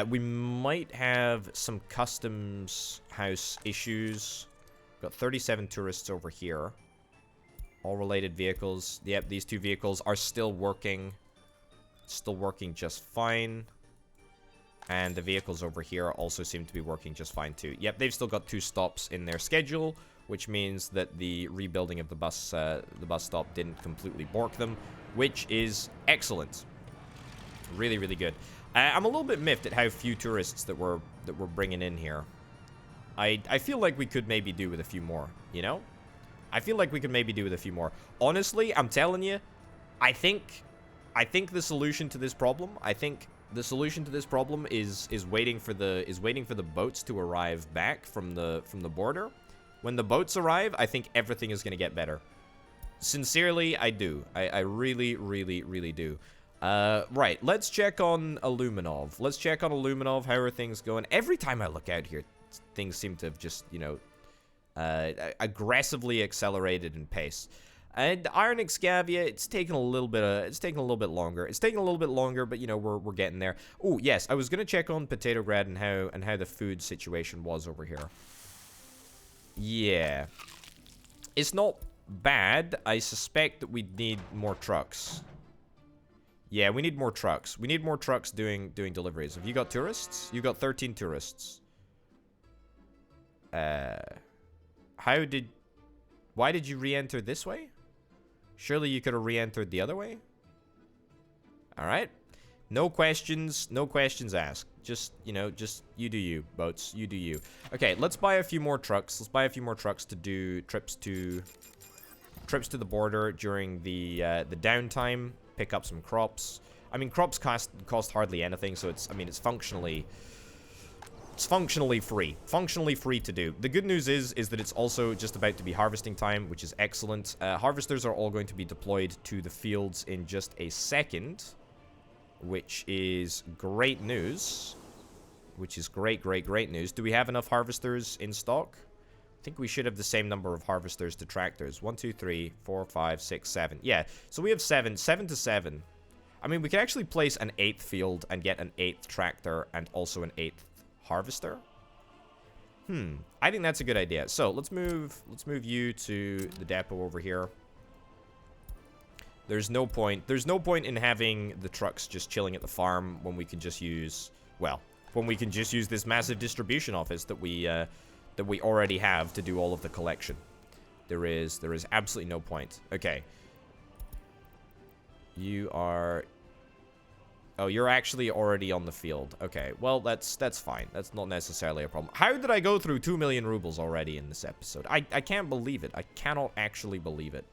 We might have some customs house issues. Got 37 tourists over here. All related vehicles. Yep, these two vehicles are still working. Still working just fine. And the vehicles over here also seem to be working just fine too. Yep, they've still got 2 stops in their schedule, which means that the rebuilding of the bus stop didn't completely bork them, which is excellent. Really, really good. I'm a little bit miffed at how few tourists that we're bringing in here. I feel like we could maybe do with a few more, you know? I feel like we could maybe do with a few more. Honestly, I'm telling you, I think the solution to this problem, I think The solution to this problem is waiting for the boats to arrive back from the border. When the boats arrive, I think everything is going to get better. Sincerely, I do. I really, really, really do. Right, let's check on Illuminov. Let's check on Illuminov. How are things going? Every time I look out here, things seem to have just, you know, aggressively accelerated in pace. And Iron Excavia, it's taking a little bit longer. It's taking a little bit longer, but you know, we're getting there. Oh, yes, I was gonna check on Petrograd and how the food situation was over here. Yeah. It's not bad. I suspect that we need more trucks. Yeah, we need more trucks. We need more trucks doing deliveries. Have you got tourists? You got 13 tourists. Why did you re-enter this way? Surely you could have re-entered the other way? Alright. No questions asked. Just, you know, just you do you, boats. You do you. Okay, let's buy a few more trucks. Let's buy a few more trucks to do trips to the border during the downtime. Pick up some crops. I mean, crops cost hardly anything, so it's functionally free. Functionally free to do. The good news is that it's also just about to be harvesting time, which is excellent. Harvesters are all going to be deployed to the fields in just a second, which is great news. Which is great news. Do we have enough harvesters in stock? I think we should have the same number of harvesters to tractors. 1, 2, 3, 4, 5, 6, 7. Yeah, so we have 7 to 7. I mean, we could actually place an 8th field and get an 8th tractor and also an 8th harvester. I think that's a good idea. So let's move you to the depot over here. There's no point in having the trucks just chilling at the farm when we can just use, well, when we can just use this massive distribution office that we already have to do all of the collection. There is absolutely no point. Okay. You are... Oh, you're actually already on the field. Okay, well, that's fine. That's not necessarily a problem. How did I go through 2 million rubles already in this episode? I can't believe it. I cannot actually believe it.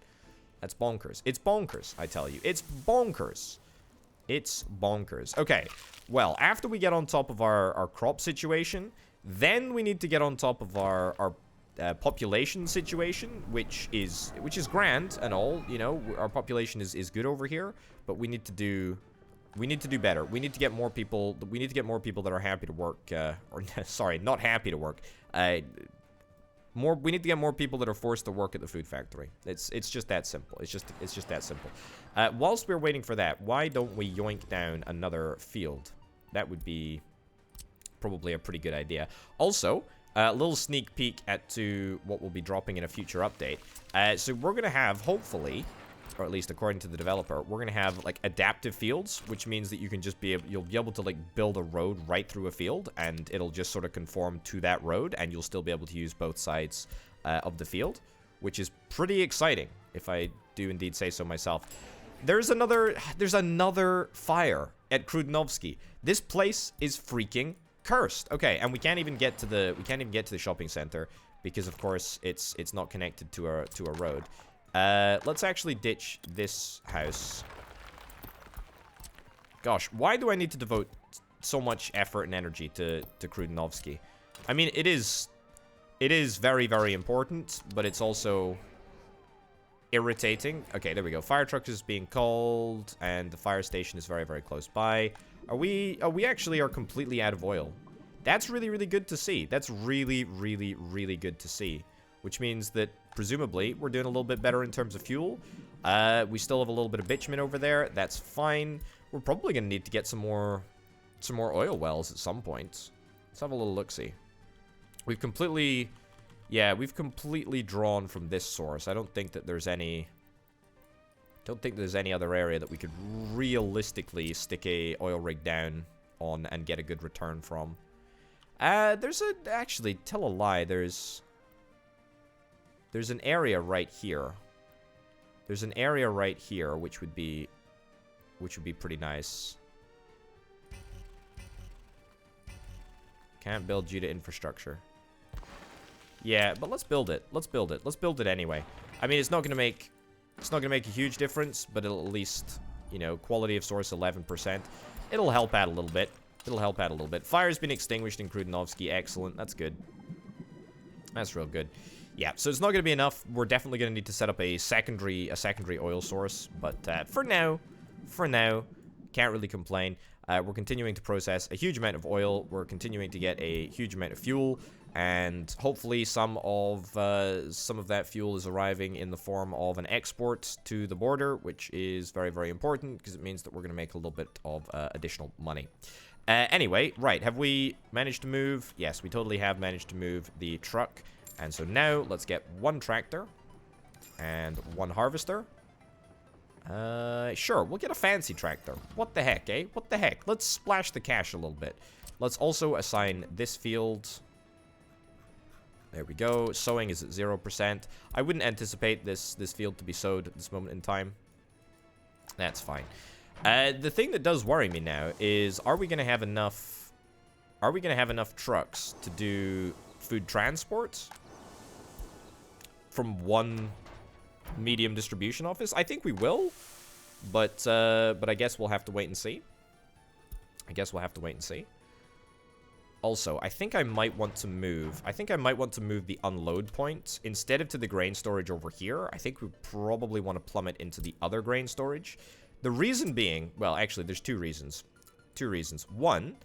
That's bonkers. It's bonkers, I tell you. It's bonkers. It's bonkers. Okay, well, after we get on top of our crop situation, then we need to get on top of our population situation, which is grand and all. You know, our population is good over here, but we need to do better. We need to get more people. We need to get more people that are happy to work. Or sorry, not happy to work. We need to get more people that are forced to work at the food factory. It's just that simple. It's just that simple. Whilst we're waiting for that, why don't we yoink down another field? That would be probably a pretty good idea. Also, a little sneak peek to what will be dropping in a future update. So we're gonna have, hopefully, or at least according to the developer, we're gonna have like adaptive fields, which means that you can just you'll be able to like build a road right through a field, and it'll just sort of conform to that road, and you'll still be able to use both sides of the field, which is pretty exciting, if I do indeed say so myself. There's another fire at Krudnovsky. This place is freaking cursed. Okay, and we can't even get to the shopping center because of course it's not connected to a road. Let's actually ditch this house. Gosh, why do I need to devote so much effort and energy to Krudnovsky? I mean, it is very, very important, but it's also irritating. Okay, there we go. Fire truck is being called, and the fire station is very, very close by. We actually are completely out of oil. That's really, really good to see. That's really, really, really good to see. Which means that, presumably, we're doing a little bit better in terms of fuel. We still have a little bit of bitumen over there. That's fine. We're probably going to need to get some more oil wells at some point. Let's have a little look-see. We've completely drawn from this source. I don't think that there's any other area that we could realistically stick a oil rig down on and get a good return from. Actually, tell a lie, there's an area right here. There's an area right here, which would be pretty nice. Can't build due to infrastructure. Yeah, but let's build it. Let's build it. Let's build it anyway. I mean, it's not gonna make a huge difference, but it'll at least, you know, quality of source 11%. It'll help out a little bit. It'll help out a little bit. Fire's been extinguished in Krudenovsky. Excellent. That's good. That's real good. Yeah, so it's not going to be enough. We're definitely going to need to set up a secondary oil source. But for now, can't really complain. We're continuing to process a huge amount of oil. We're continuing to get a huge amount of fuel. And hopefully some of that fuel is arriving in the form of an export to the border, which is very, very important because it means that we're going to make a little bit of additional money. Anyway, right, have we managed to move? Yes, we totally have managed to move the truck. And so now, let's get one tractor and one harvester. Sure, we'll get a fancy tractor. What the heck, eh? What the heck? Let's splash the cash a little bit. Let's also assign this field. There we go. Sowing is at 0%. I wouldn't anticipate this field to be sowed at this moment in time. That's fine. The thing that does worry me now is, are we going to have enough trucks to do food transport from one medium distribution office? I think we will, but I guess we'll have to wait and see. Also, I think I might want to move the unload point instead of to the grain storage over here. I think we probably want to plummet into the other grain storage. The reason being, well, actually, there's two reasons. One,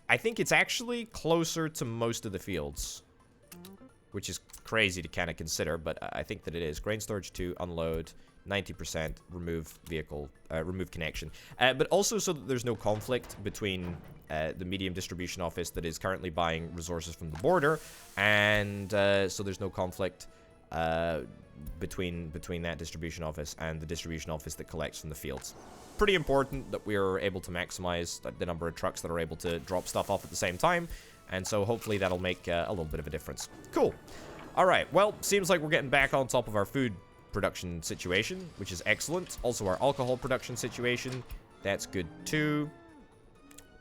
I think it's actually closer to most of the fields, which is crazy to kind of consider, but I think that it is. Grain storage 2, unload, 90%, remove vehicle, remove connection. But also so that there's no conflict between the medium distribution office that is currently buying resources from the border, and so there's no conflict between that distribution office and the distribution office that collects from the fields. Pretty important that we're able to maximize the number of trucks that are able to drop stuff off at the same time, and so hopefully that'll make a little bit of a difference. Cool. All right, well, seems like we're getting back on top of our food production situation, which is excellent. Also our alcohol production situation, that's good too.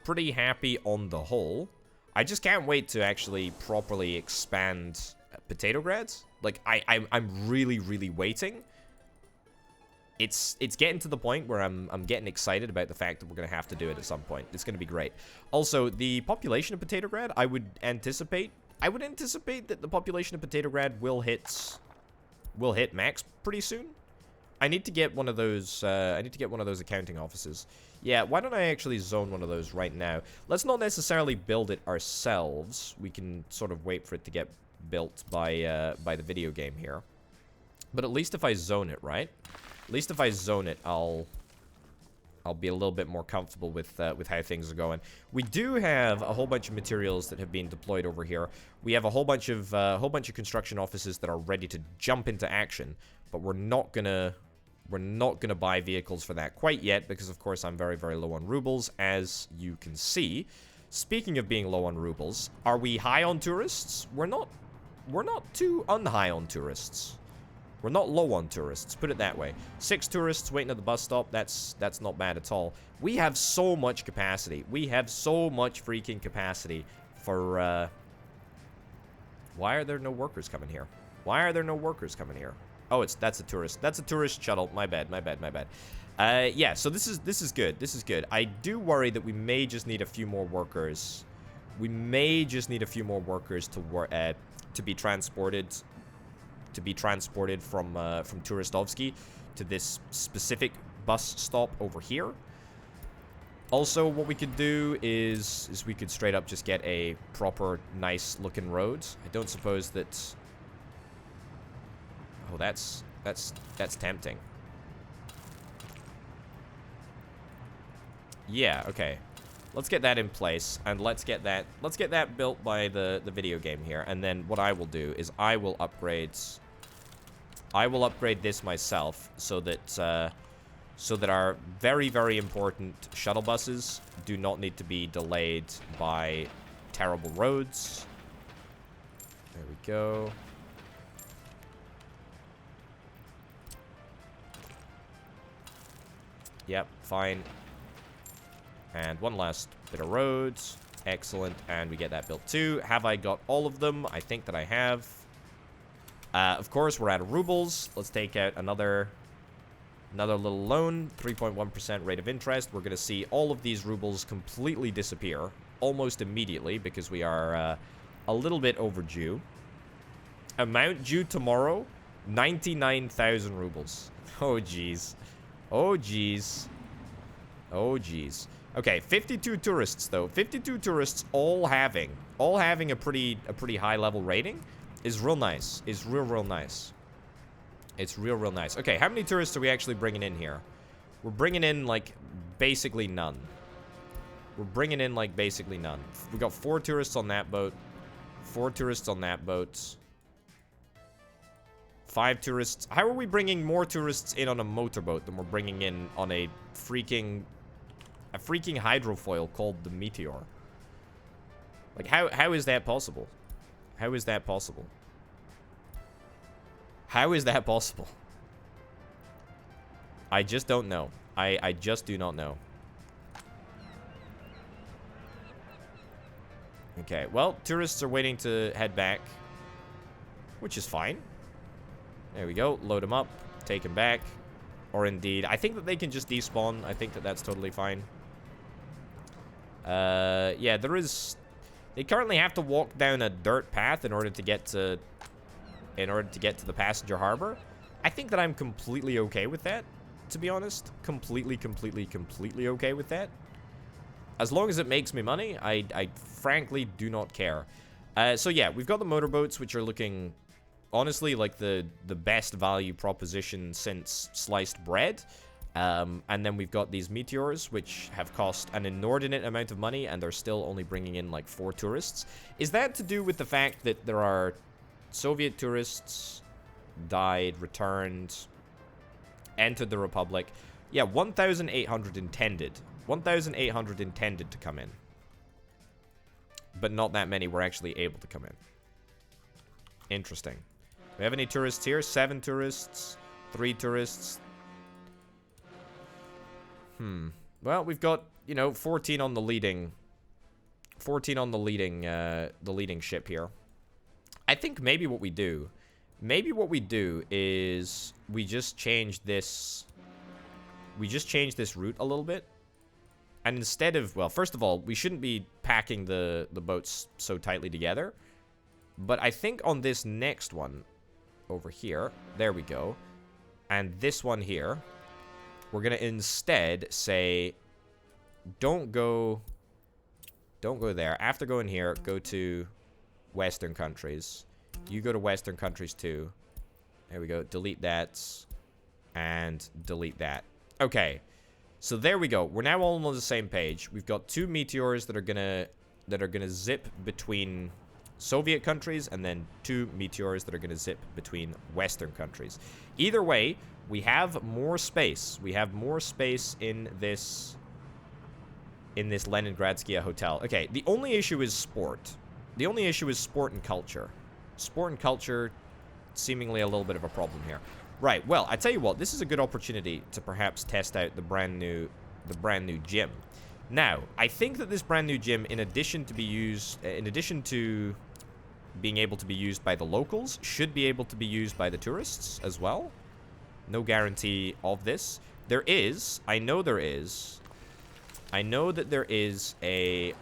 Pretty happy on the whole. I just can't wait to actually properly expand Petrograd. Like, I'm really, really waiting. It's getting to the point where I'm getting excited about the fact that we're going to have to do it at some point. It's going to be great. Also, the population of Petrograd, I would anticipate that the population of Petrograd will hit max pretty soon. I need to get one of those accounting offices. Yeah, why don't I actually zone one of those right now? Let's not necessarily build it ourselves. We can sort of wait for it to get built by the video game here. But at least if I zone it, right? At least if I zone it, I'll be a little bit more comfortable with how things are going. We do have a whole bunch of materials that have been deployed over here. We have a whole bunch of construction offices that are ready to jump into action, but we're not gonna buy vehicles for that quite yet because, of course, I'm very, very low on rubles, as you can see. Speaking of being low on rubles, are we high on tourists? We're not too unhigh on tourists. We're not low on tourists, put it that way. 6 tourists waiting at the bus stop, that's not bad at all. We have so much capacity. We have so much freaking capacity for, why are there no workers coming here? Why are there no workers coming here? Oh, that's a tourist. That's a tourist shuttle. My bad. Yeah, so this is good. This is good. I do worry that we may just need a few more workers. We may just need a few more workers to be transported from Turistovsky to this specific bus stop over here. Also, what we could do is we could straight up just get a proper, nice looking road. I don't suppose that. Oh, that's tempting. Yeah, okay. Let's get that in place, and let's get that built by the video game here. And then what I will do is I will upgrade this myself so that our very, very important shuttle buses do not need to be delayed by terrible roads. There we go. Yep, fine. And one last bit of roads. Excellent. And we get that built too. Have I got all of them? I think that I have. Of course, we're out of rubles. Let's take out another Another little loan, 3.1% rate of interest. We're going to see all of these rubles completely disappear almost immediately because we are a little bit overdue. Amount due tomorrow, 99,000 rubles. Oh, jeez. Oh, jeez. Oh, jeez. Okay, 52 tourists, though. 52 tourists all having a pretty high level rating is real nice. Is real nice. It's real nice. Okay, how many tourists are we actually bringing in here? We're bringing in, like, basically none. We're bringing in, like, basically none. We got 4 tourists on that boat. 4 tourists on that boat. 5 tourists. How are we bringing more tourists in on a motorboat than we're bringing in on a freaking hydrofoil called the Meteor? Like, how is that possible? How is that possible? How is that possible? I just don't know. I just do not know. Okay, well, tourists are waiting to head back, which is fine. There we go. Load them up. Take them back. Or indeed, I think that they can just despawn. I think that that's totally fine. Yeah, there is... They currently have to walk down a dirt path in order to get to... the passenger harbor. I think that I'm completely okay with that, to be honest. Completely okay with that. As long as it makes me money, I frankly do not care. So yeah, we've got the motorboats, which are looking, honestly, like the best value proposition since sliced bread. And then we've got these meteors, which have cost an inordinate amount of money, and they're still only bringing in, like, 4 tourists. Is that to do with the fact that there are Soviet tourists died, returned, entered the Republic? Yeah, 1,800 intended. 1,800 intended to come in. But not that many were actually able to come in. Interesting. Do we have any tourists here? 7 tourists. 3 tourists. Well, we've got, you know, 14 on the leading... 14 on the leading ship here. I think maybe what we do... Maybe what we do is... We just change this... We just change this route a little bit. And instead of... Well, first of all, we shouldn't be packing the boats so tightly together. But I think on this next one... Over here... There we go. And this one here... We're going to instead say... Don't go there. After going here, go to Western countries. You go to Western countries too. There we go. Delete that. And delete that. Okay. So there we go. We're now all on the same page. We've got 2 meteors that are gonna zip between Soviet countries, and then 2 meteors that are gonna zip between Western countries. Either way, we have more space. We have more space in this Leningradskaya hotel. Okay, the only issue is sport. The only issue is sport and culture. Sport and culture, seemingly a little bit of a problem here. Right, well, I tell you what, this is a good opportunity to perhaps test out the brand new gym. Now, I think that this brand new gym, in addition to being able to be used by the locals, should be able to be used by the tourists as well. No guarantee of this. I know that there is a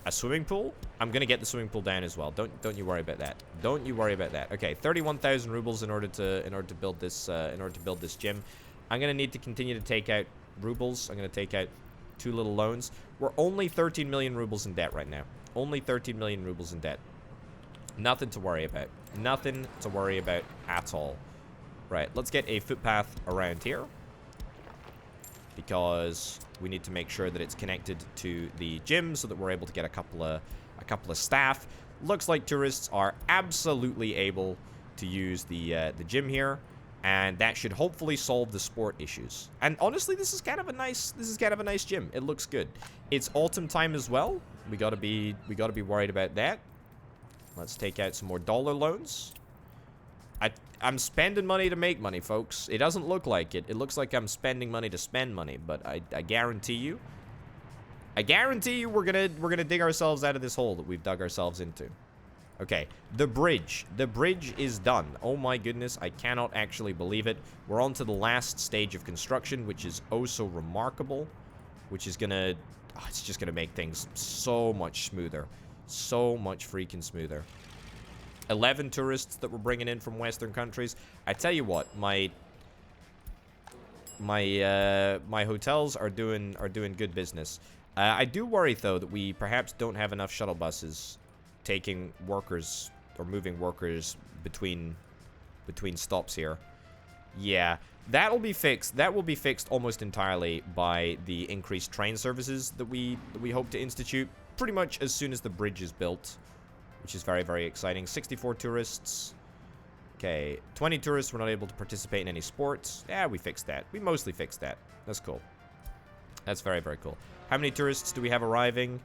swimming pool. I'm gonna get the swimming pool down as well. Don't you worry about that. Don't you worry about that. Okay, 31,000 rubles in order to build this gym. I'm gonna need to continue to take out rubles. I'm gonna take out 2 little loans. We're only 13 million rubles in debt right now. Only 13 million rubles in debt. Nothing to worry about. Nothing to worry about at all. Right, let's get a footpath around here, because we need to make sure that it's connected to the gym so that we're able to get a couple of staff. Looks like tourists are absolutely able to use the gym here, and that should hopefully solve the sport issues. And honestly, this is kind of a nice gym. It looks good. It's autumn time as well. We gotta be worried about that. Let's take out some more dollar loans. I'm spending money to make money, folks. It doesn't look like it. It looks like I'm spending money to spend money, but I guarantee you, we're gonna dig ourselves out of this hole that we've dug ourselves into. Okay, the bridge. The bridge is done. Oh my goodness, I cannot actually believe it. We're on to the last stage of construction, which is oh so remarkable. Which is gonna... Oh, it's just gonna make things so much smoother. So much freaking smoother. 11 tourists that we're bringing in from Western countries. I tell you what, my hotels are doing good business. I do worry though that we perhaps don't have enough shuttle buses taking workers or moving workers between stops here. Yeah, that'll be fixed. That will be fixed almost entirely by the increased train services that we hope to institute pretty much as soon as the bridge is built, which is very, very exciting. 64 tourists. Okay, 20 tourists were not able to participate in any sports. Yeah, we fixed that. We mostly fixed that. That's cool. That's very, very cool. How many tourists do we have arriving?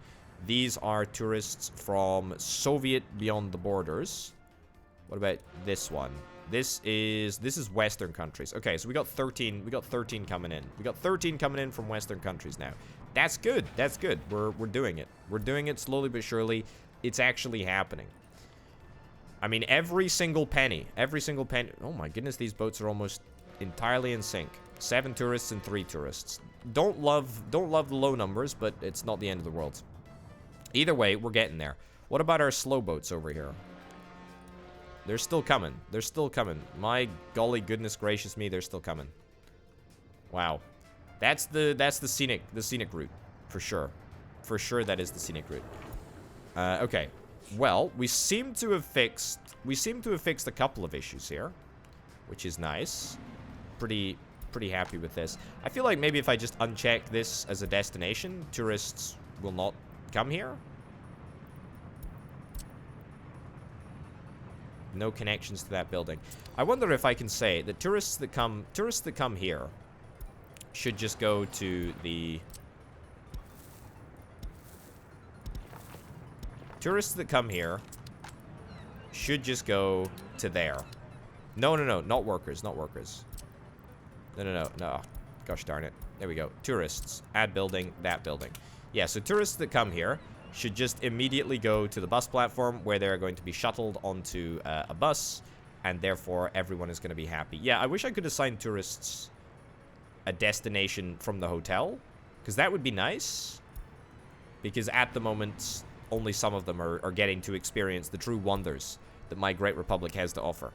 These are tourists from Soviet beyond the borders. What about this one? This is Western countries. Okay, so we got 13 coming in. We got 13 coming in from Western countries now. That's good. That's good. We're doing it. We're doing it slowly but surely. It's actually happening. I mean, every single penny. Oh my goodness, these boats are almost entirely in sync. 7 tourists and 3 tourists. Don't love the low numbers, but it's not the end of the world. Either way, we're getting there. What about our slow boats over here? They're still coming. They're still coming. My golly goodness gracious me, they're still coming. Wow. That's the scenic route. For sure. For sure that is the scenic route. Okay. Well, we seem to have fixed a couple of issues here, which is nice. Pretty happy with this. I feel like maybe if I just uncheck this as a destination, tourists will not come here. No connections to that building. I wonder if I can say that tourists that come here should just go to the... Tourists that come here should just go to there. No, not workers, not workers. No. Gosh darn it. There we go. Tourists. Add building, that building. Yeah, so tourists that come here should just immediately go to the bus platform where they're going to be shuttled onto a bus, and therefore everyone is going to be happy. Yeah, I wish I could assign tourists a destination from the hotel, because that would be nice. Because at the moment, only some of them are getting to experience the true wonders that my great republic has to offer.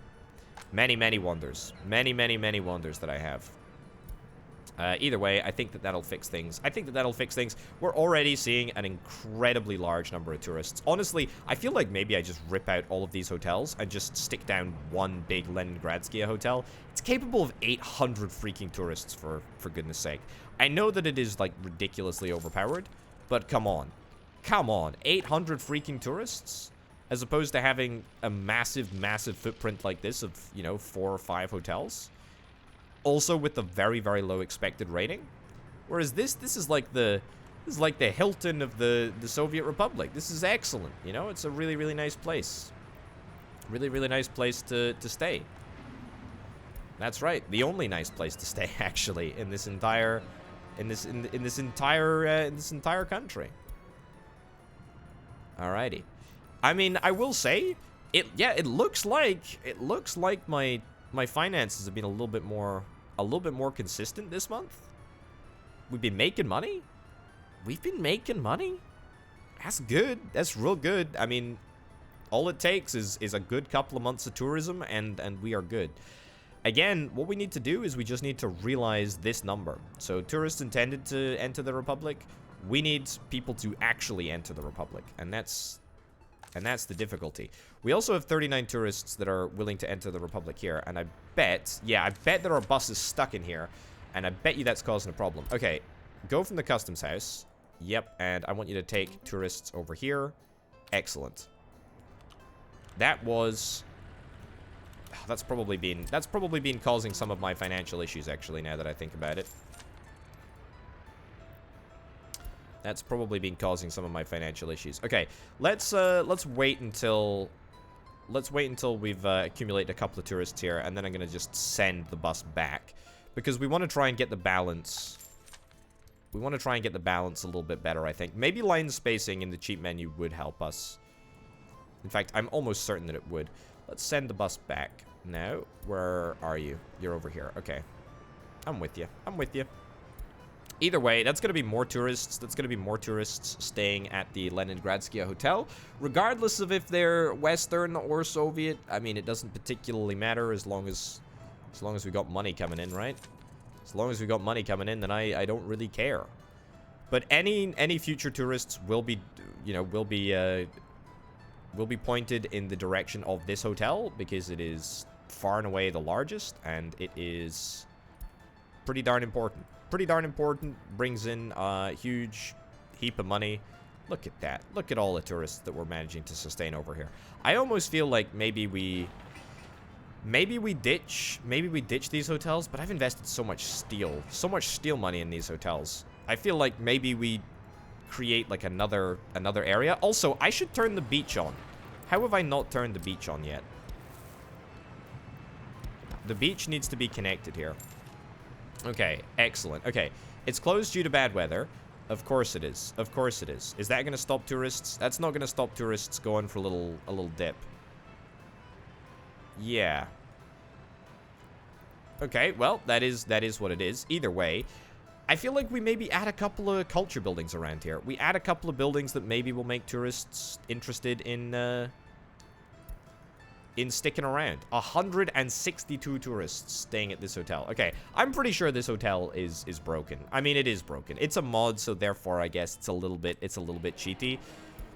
Many, many wonders. Many, many, many wonders that I have. Either way, I think that that'll fix things. We're already seeing an incredibly large number of tourists. Honestly, I feel like maybe I just rip out all of these hotels and just stick down one big Leningradskia hotel. It's capable of 800 freaking tourists, for goodness sake. I know that it is, like, ridiculously overpowered, but come on. Come on. 800 freaking tourists? As opposed to having a massive, massive footprint like this of, you know, 4 or 5 hotels. Also with a very, very low expected rating. Whereas this is like the Hilton of the Soviet Republic. This is excellent, you know? It's a really, really nice place. Really, really nice place to stay. That's right. The only nice place to stay, actually, in this entire entire country. Alrighty. I mean, I will say, it looks like my finances have been a little bit more consistent this month. We've been making money. That's good. That's real good. I mean, all it takes is a good couple of months of tourism, and we are good. Again, what we need to do is we just need to realize this number. So tourists intended to enter the Republic, we need people to actually enter the Republic, and that's the difficulty. We also have 39 tourists that are willing to enter the Republic here, and I bet there are buses stuck in here, and I bet you that's causing a problem. Okay, go from the customs house. Yep, and I want you to take tourists over here. Excellent. That was... That's probably been causing some of my financial issues, actually, now that I think about it. That's probably been causing some of my financial issues. Okay, let's wait until we've accumulated a couple of tourists here, and then I'm gonna just send the bus back, because we want to try and get the balance. We want to try and get the balance a little bit better, I think. Maybe line spacing in the cheap menu would help us. In fact, I'm almost certain that it would. Let's send the bus back. Now, where are you? You're over here. Okay. I'm with you. I'm with you. Either way, that's going to be more tourists. That's going to be more tourists staying at the Leningradskia Hotel. Regardless of if they're Western or Soviet, I mean, it doesn't particularly matter as long as we got money coming in, right? As long as we got money coming in, then I don't really care. But any future tourists will be, you know, will be pointed in the direction of this hotel because it is far and away the largest, and it is pretty darn important. Pretty darn important, brings in a huge heap of money. Look at that. Look at all the tourists that we're managing to sustain over here. I almost feel like maybe we ditch these hotels, but I've invested so much steel money in these hotels. I feel like maybe we create like another area. Also, I should turn the beach on. How have I not turned the beach on yet? The beach needs to be connected here. Okay, excellent. Okay, it's closed due to bad weather. Of course it is. Of course it is. Is that going to stop tourists? That's not going to stop tourists going for a little dip. Yeah. Okay, well, that is what it is. Either way, I feel like we maybe add a couple of culture buildings around here. We add a couple of buildings that maybe will make tourists interested in sticking around. 162 tourists staying at this hotel. Okay, I'm pretty sure this hotel is broken. I mean, it is broken. It's a mod, so therefore I guess it's a little bit cheaty.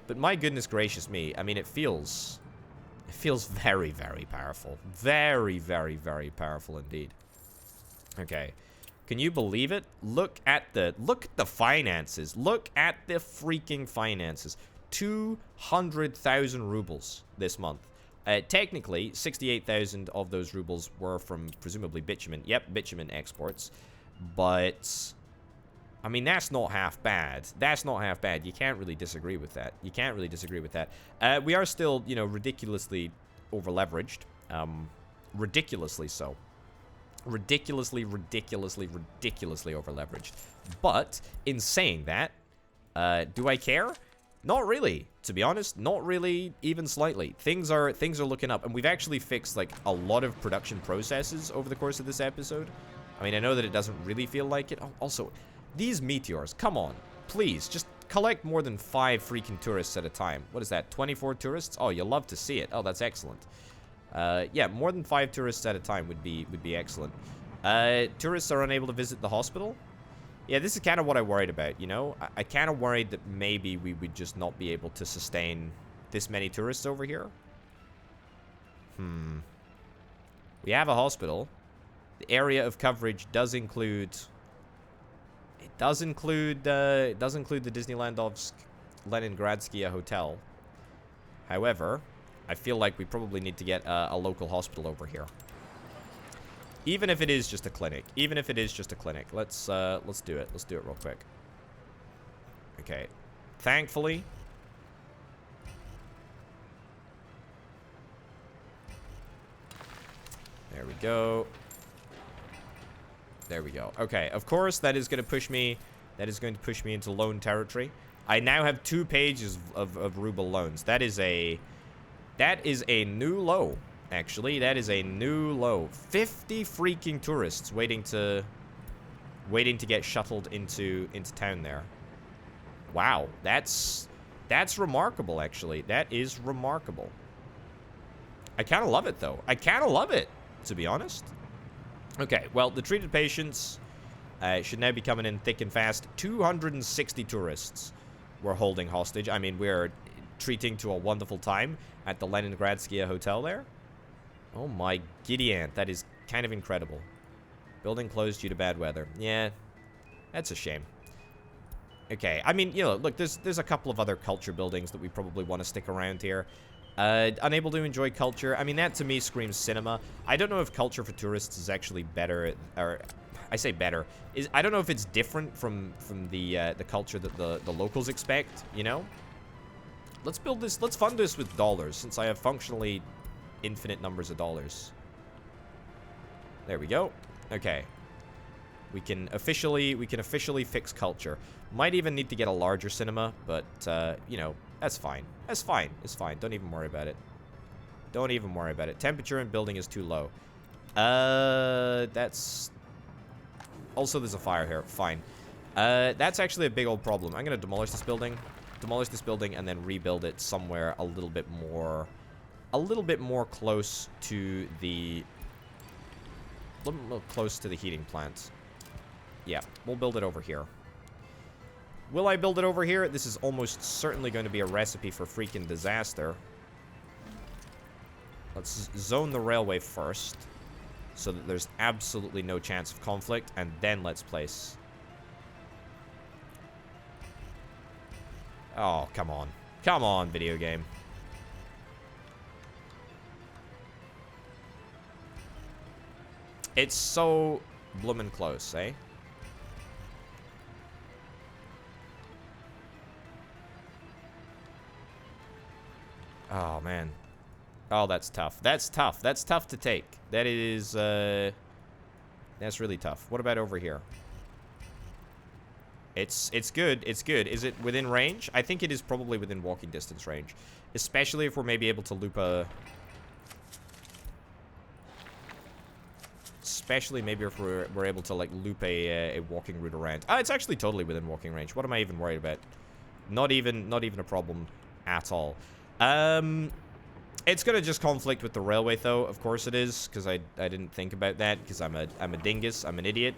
But my goodness gracious me, I mean, it feels very, very powerful. Very, very, very powerful indeed. Okay. Can you believe it? Look at the finances. Look at the freaking finances. 200,000 rubles this month. Technically, 68,000 of those rubles were from, presumably, bitumen. Yep, bitumen exports. But, I mean, that's not half bad. That's not half bad. You can't really disagree with that. You can't really disagree with that. We are still, you know, ridiculously over-leveraged. Ridiculously so. Ridiculously over-leveraged. But, in saying that, do I care? Not really, to be honest. Not really, even slightly. Things are looking up, and we've actually fixed like a lot of production processes over the course of this episode. I mean, I know that it doesn't really feel like it. Oh, also, these meteors, come on, please, just collect more than 5 freaking tourists at a time. What is that? 24 tourists? Oh, you'll love to see it. Oh, that's excellent. Yeah, more than 5 tourists at a time would be excellent. Tourists are unable to visit the hospital. Yeah, this is kind of what I worried about, you know? I kind of worried that maybe we would just not be able to sustain this many tourists over here. We have a hospital. The area of coverage does include... It does include the Disneylandovsk Leningradskia Hotel. However, I feel like we probably need to get a local hospital over here. Even if it is just a clinic. Even if it is just a clinic. Let's do it. Let's do it real quick. Okay. Thankfully. There we go. There we go. Okay. Of course, that is going to push me. That is going to push me into loan territory. I now have 2 pages of ruble loans. That is a new low. Actually, that is a new low. 50 freaking tourists waiting to get shuttled into town there. Wow, that's remarkable. Actually, that is remarkable. I kind of love it though. I kind of love it, to be honest. Okay, well, the treated patients should now be coming in thick and fast. 260 tourists we're holding hostage. I mean, we're treating to a wonderful time at the Leningradskia Hotel there. Oh my giddy aunt, that is kind of incredible. Building closed due to bad weather. Yeah, that's a shame. Okay, I mean, you know, look, there's a couple of other culture buildings that we probably want to stick around here. Unable to enjoy culture. I mean, that to me screams cinema. I don't know if culture for tourists is actually better, or I say better. I don't know if it's different from the culture that the locals expect, you know? Let's build this, let's fund this with dollars, since I have functionally infinite numbers of dollars. There we go. Okay. We can officially fix culture. Might even need to get a larger cinema, but, you know, That's fine. That's fine. It's fine. Don't even worry about it. Don't even worry about it. Temperature in building is too low. That's... Also, there's a fire here. Fine. That's actually a big old problem. I'm going to demolish this building, and then rebuild it somewhere a little bit more close to the... A little more close to the heating plant. Yeah, we'll build it over here. Will I build it over here? This is almost certainly going to be a recipe for freaking disaster. Let's zone the railway first, so that there's absolutely no chance of conflict, and then let's place. Oh, come on. Come on, video game. It's so bloomin' close, eh? Oh, man. Oh, that's tough. That's tough. That's tough to take. That is, that's really tough. What about over here? It's good. It's good. Is it within range? I think it is probably within walking distance range. Especially if we're maybe able to loop a... Especially maybe if we're able to, like, loop a walking route around. Oh, it's actually totally within walking range. What am I even worried about? Not even a problem at all. It's gonna just conflict with the railway, though. Of course it is, because I didn't think about that, because I'm a dingus. I'm an idiot.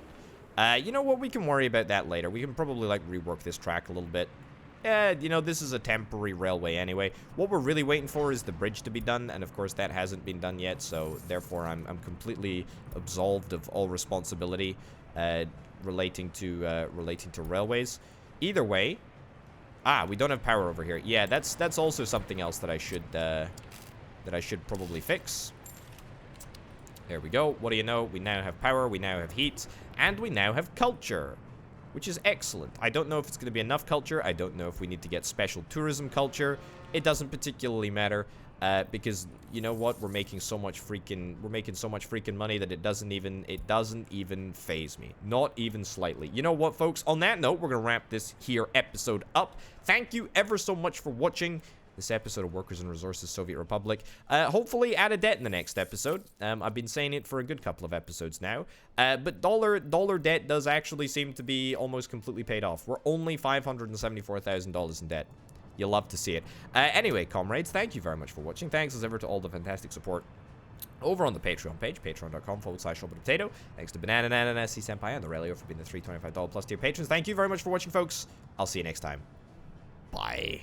You know what? We can worry about that later. We can probably, like, rework this track a little bit. You know, this is a temporary railway anyway. What we're really waiting for is the bridge to be done, and of course that hasn't been done yet, so therefore I'm completely absolved of all responsibility relating to railways. Either way, we don't have power over here. Yeah, that's also something else that I should probably fix. There we go. What do you know? We now have power, we now have heat, and we now have culture, which is excellent. I don't know if it's going to be enough culture. I don't know if we need to get special tourism culture. It doesn't particularly matter, because you know what? We're making so much freaking money that it doesn't even phase me. Not even slightly. You know what, folks? On that note, we're going to wrap this here episode up. Thank you ever so much for watching this episode of Workers and Resources Soviet Republic. Hopefully out of debt in the next episode. I've been saying it for a good couple of episodes now. But dollar debt does actually seem to be almost completely paid off. We're only $574,000 in debt. You'll love to see it. Anyway, comrades, thank you very much for watching. Thanks as ever to all the fantastic support over on the Patreon page, patreon.com/RoboPotato. Thanks to Banana Nana, C Senpai, and the Relio for being the $325 plus tier patrons. Thank you very much for watching, folks. I'll see you next time. Bye.